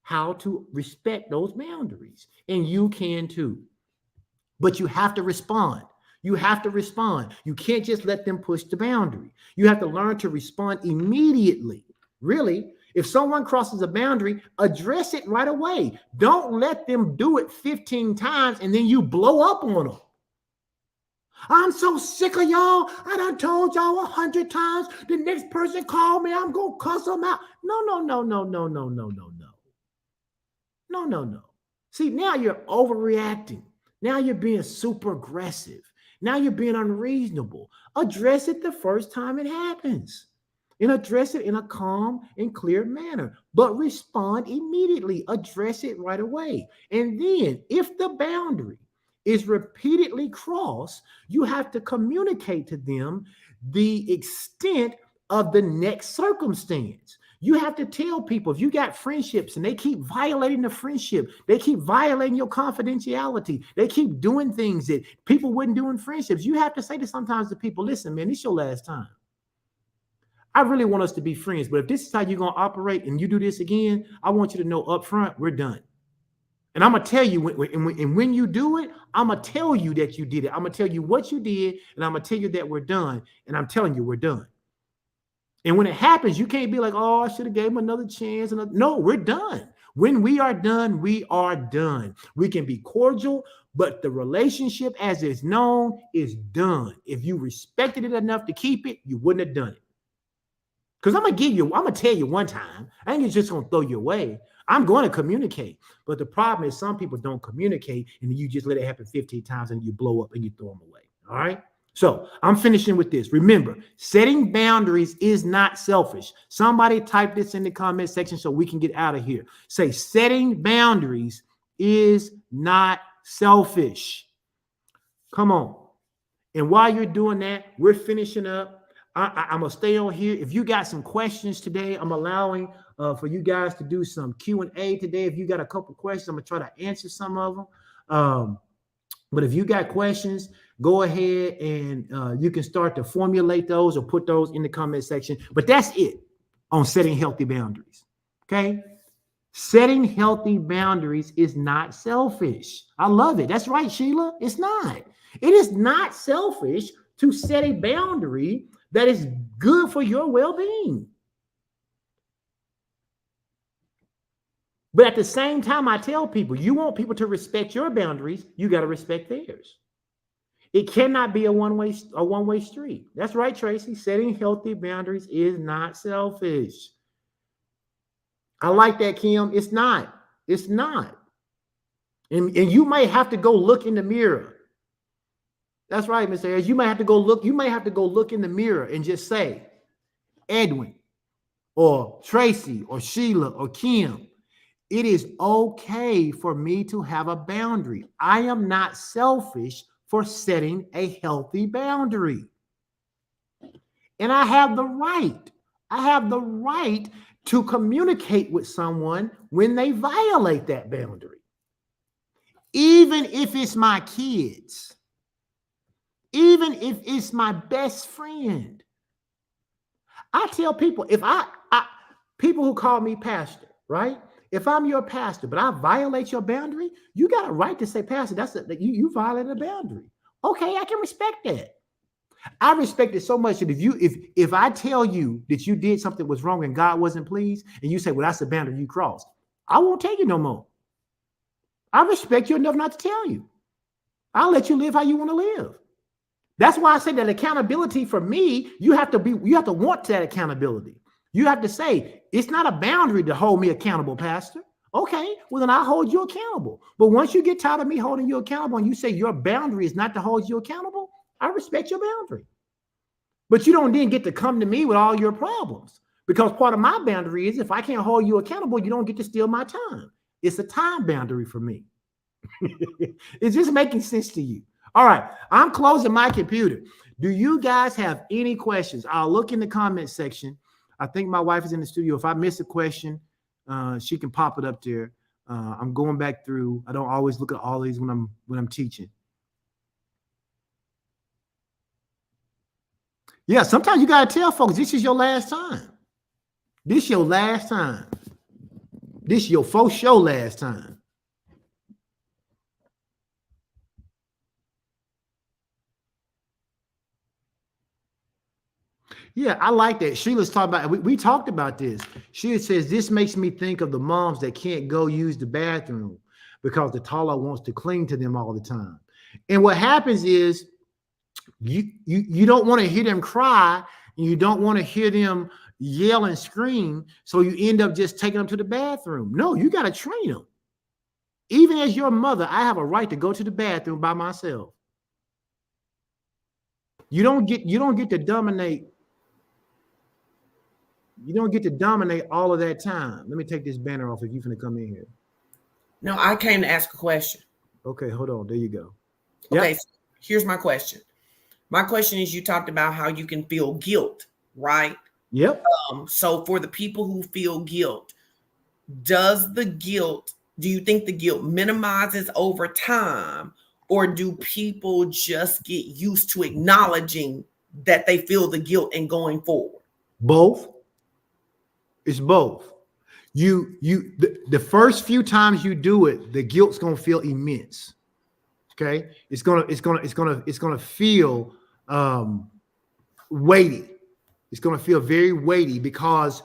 how to respect those boundaries. And you can too. But you have to respond. You have to respond. You can't just let them push the boundary. You have to learn to respond immediately. Really, if someone crosses a boundary, address it right away. Don't let them do it 15 times and then you blow up on them. I'm so sick of y'all. I done told y'all 100 times. The next person call me, I'm going to cuss them out. No. See, now you're overreacting. Now you're being super aggressive. Now you're being unreasonable. Address it the first time it happens and address it in a calm and clear manner, but respond immediately. Address it right away. And then, if the boundary is repeatedly crossed, you have to communicate to them the extent of the next circumstance. You have to tell people if you got friendships and they keep violating the friendship, they keep violating your confidentiality, they keep doing things that people wouldn't do in friendships. You have to say to sometimes to people, listen, man, this is your last time. I really want us to be friends, but if this is how you're going to operate and you do this again, I want you to know up front, we're done. And I'm going to tell you, when you do it, I'm going to tell you that you did it. I'm going to tell you what you did, and I'm going to tell you that we're done. And I'm telling you we're done. And when it happens, you can't be like, oh, I should have gave him another chance. No, we're done. When we are done, we are done. We can be cordial, but the relationship as it's known is done. If you respected it enough to keep it, you wouldn't have done it. Because I'm going to tell you one time, I ain't just going to throw you away. I'm going to communicate. But the problem is some people don't communicate, and you just let it happen 15 times and you blow up and you throw them away. All right. So I'm finishing with this. Remember, setting boundaries is not selfish. Somebody type this in the comment section so we can get out of here. Say, setting boundaries is not selfish. Come on. And while you're doing that, we're finishing up. I'm going to stay on here. If you got some questions today, I'm allowing for you guys to do some Q&A today. If you got a couple questions, I'm going to try to answer some of them. But if you got questions, go ahead and you can start to formulate those or put those in the comment section. But that's it on setting healthy boundaries. Okay? Setting healthy boundaries is not selfish. I love it. That's right, Sheila. It's not. It is not selfish to set a boundary that is good for your well-being. But at the same time, I tell people, you want people to respect your boundaries, you got to respect theirs. It cannot be a one-way street. That's right, Tracy. Setting healthy boundaries is not selfish. I like that, Kim. It's not. It's not. And you might have to go look in the mirror. That's right, Mr. Ayers. You might have to go look in the mirror and just say, Edwin, or Tracy, or Sheila, or Kim, it is okay for me to have a boundary. I am not selfish for setting a healthy boundary. And I have the right to communicate with someone when they violate that boundary. Even if it's my kids. Even if it's my best friend. I tell people, if people who call me pastor, right? If I'm your pastor, but I violate your boundary, you got a right to say, pastor, that you violated a boundary. Okay, I can respect that. I respect it so much that if I tell you that you did something that was wrong and God wasn't pleased, and you say, well, that's the boundary you crossed, I won't tell you no more. I respect you enough not to tell you. I'll let you live how you want to live. That's why I say that accountability for me, you have to want that accountability. You have to say, it's not a boundary to hold me accountable, Pastor. Okay, well, then I'll hold you accountable. But once you get tired of me holding you accountable and you say your boundary is not to hold you accountable, I respect your boundary. But you don't then get to come to me with all your problems, because part of my boundary is if I can't hold you accountable, you don't get to steal my time. It's a time boundary for me. It's just making sense to you. All right, I'm closing my computer. Do you guys have any questions? I'll look in the comment section. I think my wife is in the studio. If I miss a question, she can pop it up there. I'm going back through. I don't always look at all these when I'm teaching. Yeah, sometimes you got to tell folks, this is your last time. This is your last time. This is your faux show last time. Yeah, I like that. Sheila's talking about, we talked about this. Sheila says, this makes me think of the moms that can't go use the bathroom because the taller wants to cling to them all the time. And what happens is you don't want to hear them cry, and you don't want to hear them yell and scream, so you end up just taking them to the bathroom. No, you got to train them. Even as your mother, I have a right to go to the bathroom by myself. You don't get to dominate. You don't get to dominate all of that time. Let me take this banner off if you're gonna come in here. No, I came to ask a question. Okay, hold on. There you go. Okay, Yep. so here's my question. My question is, you talked about how you can feel guilt, right? Yep. So for the people who feel guilt, do you think the guilt minimizes over time, or do people just get used to acknowledging that they feel the guilt and going forward? Both. It's both. The first few times you do it, the guilt's gonna feel immense. Okay, it's gonna feel weighty. It's gonna feel very weighty because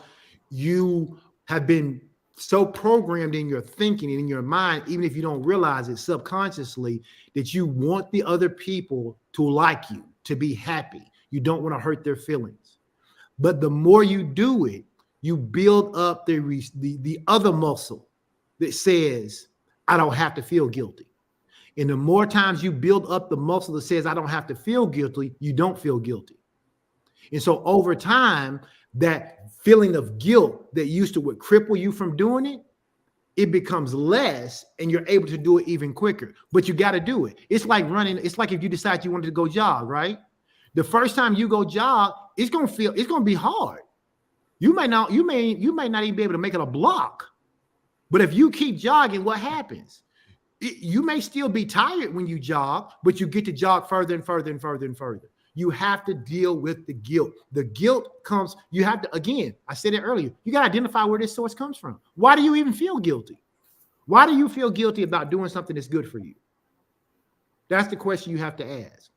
you have been so programmed in your thinking and in your mind, even if you don't realize it subconsciously, that you want the other people to like you, to be happy. You don't want to hurt their feelings. But the more you do it, you build up the other muscle that says, I don't have to feel guilty. And the more times you build up the muscle that says, I don't have to feel guilty, you don't feel guilty. And so over time, that feeling of guilt that used to would cripple you from doing it, it becomes less and you're able to do it even quicker. But you got to do it. It's like running. It's like if you decide you wanted to go jog, right? The first time you go jog, it's going to be hard. You may not even be able to make it a block. But if you keep jogging, what happens? You may still be tired when you jog, but you get to jog further and further and further and further. You have to deal with the guilt. The guilt comes, you have to, again, I said it earlier, you got to identify where this source comes from. Why do you even feel guilty? Why do you feel guilty about doing something that's good for you? That's the question you have to ask.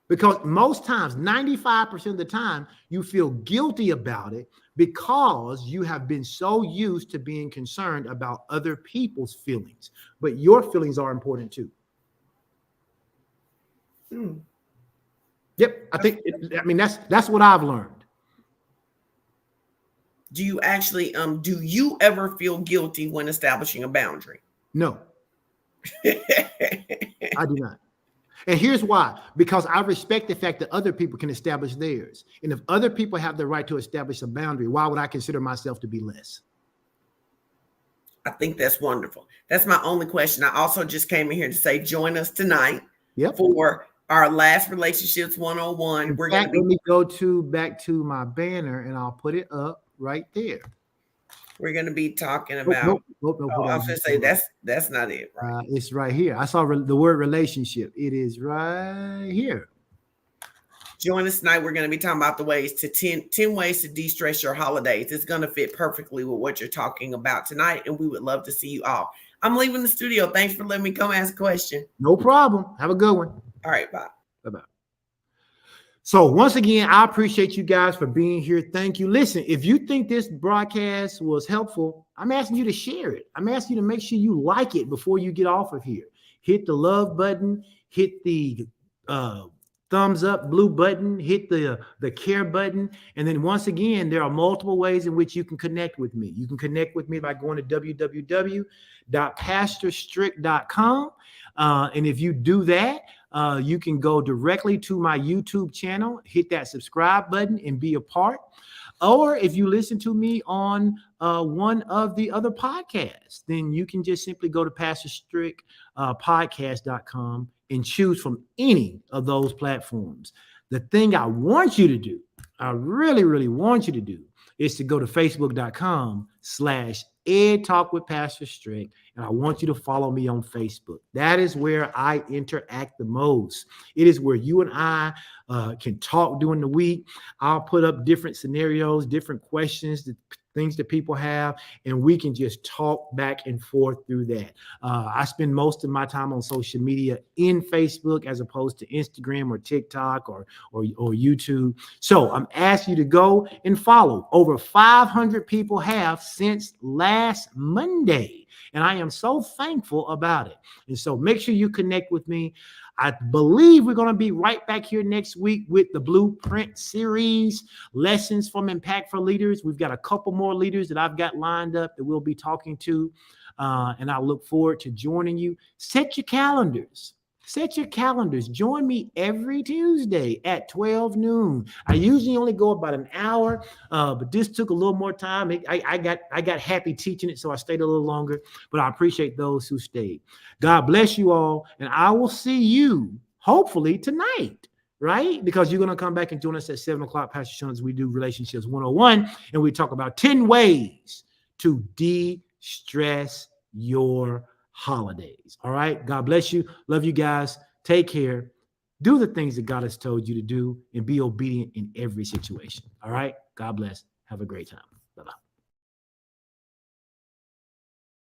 Because most times, 95% of the time, you feel guilty about it because you have been so used to being concerned about other people's feelings. But your feelings are important too. Yep, that's what I've learned. Do you actually do you ever feel guilty when establishing a boundary? No. I do not. And here's why. Because I respect the fact that other people can establish theirs. And if other people have the right to establish a boundary, why would I consider myself to be less? I think that's wonderful. That's my only question. I also just came in here to say, join us tonight for our last Relationships 101. We're going to let me go back to my banner and I'll put it up right there. We're going to be talking about. I was going to say that's not it, right? It's right here. I saw the word relationship. It is right here. Join us tonight. We're going to be talking about the ways to 10 ways to de-stress your holidays. It's going to fit perfectly with what you're talking about tonight, and we would love to see you all. I'm leaving the studio. Thanks for letting me come ask a question. No problem. Have a good one. All right, bye. Bye-bye. So once again, I appreciate you guys for being here. Thank you. Listen, if you think this broadcast was helpful, I'm asking you to share it. I'm asking you to make sure you like it before you get off of here. Hit the love button, hit the thumbs up blue button, hit the care button. And then once again, there are multiple ways in which you can connect with me. You can connect with me by going to www.pastorstrick.com. And if you do that, you can go directly to my YouTube channel, hit that subscribe button and be a part. Or if you listen to me on one of the other podcasts, then you can just simply go to pastorstrickpodcast.com and choose from any of those platforms. The thing I want you to do, I really, really want you to do, is to go to facebook.com/EdTalk with Pastor Strick. And I want you to follow me on Facebook. That is where I interact the most. It is where you and I can talk during the week. I'll put up different scenarios, different questions, things that people have, and we can just talk back and forth through that. I spend most of my time on social media in Facebook as opposed to Instagram or TikTok or YouTube. So I'm asking you to go and follow. Over 500 people have since last Monday, and I am so thankful about it. And so make sure you connect with me. I believe we're going to be right back here next week with the Blueprint series, Lessons from Impactful Leaders. We've got a couple more leaders that I've got lined up that we'll be talking to, and I look forward to joining you. Set your calendars. Set your calendars. Join me every Tuesday at 12 noon. I usually only go about an hour, but this took a little more time. I got happy teaching it, so I stayed a little longer. But I appreciate those who stayed. God bless you all, and I will see you hopefully tonight. Right? Because you're going to come back and join us at 7 o'clock, Pastor Sean, as we do Relationships 101, and we talk about 10 ways to de-stress your holidays. All right. God bless you. Love you guys. Take care. Do the things that God has told you to do and be obedient in every situation. All right. God bless. Have a great time. Bye-bye.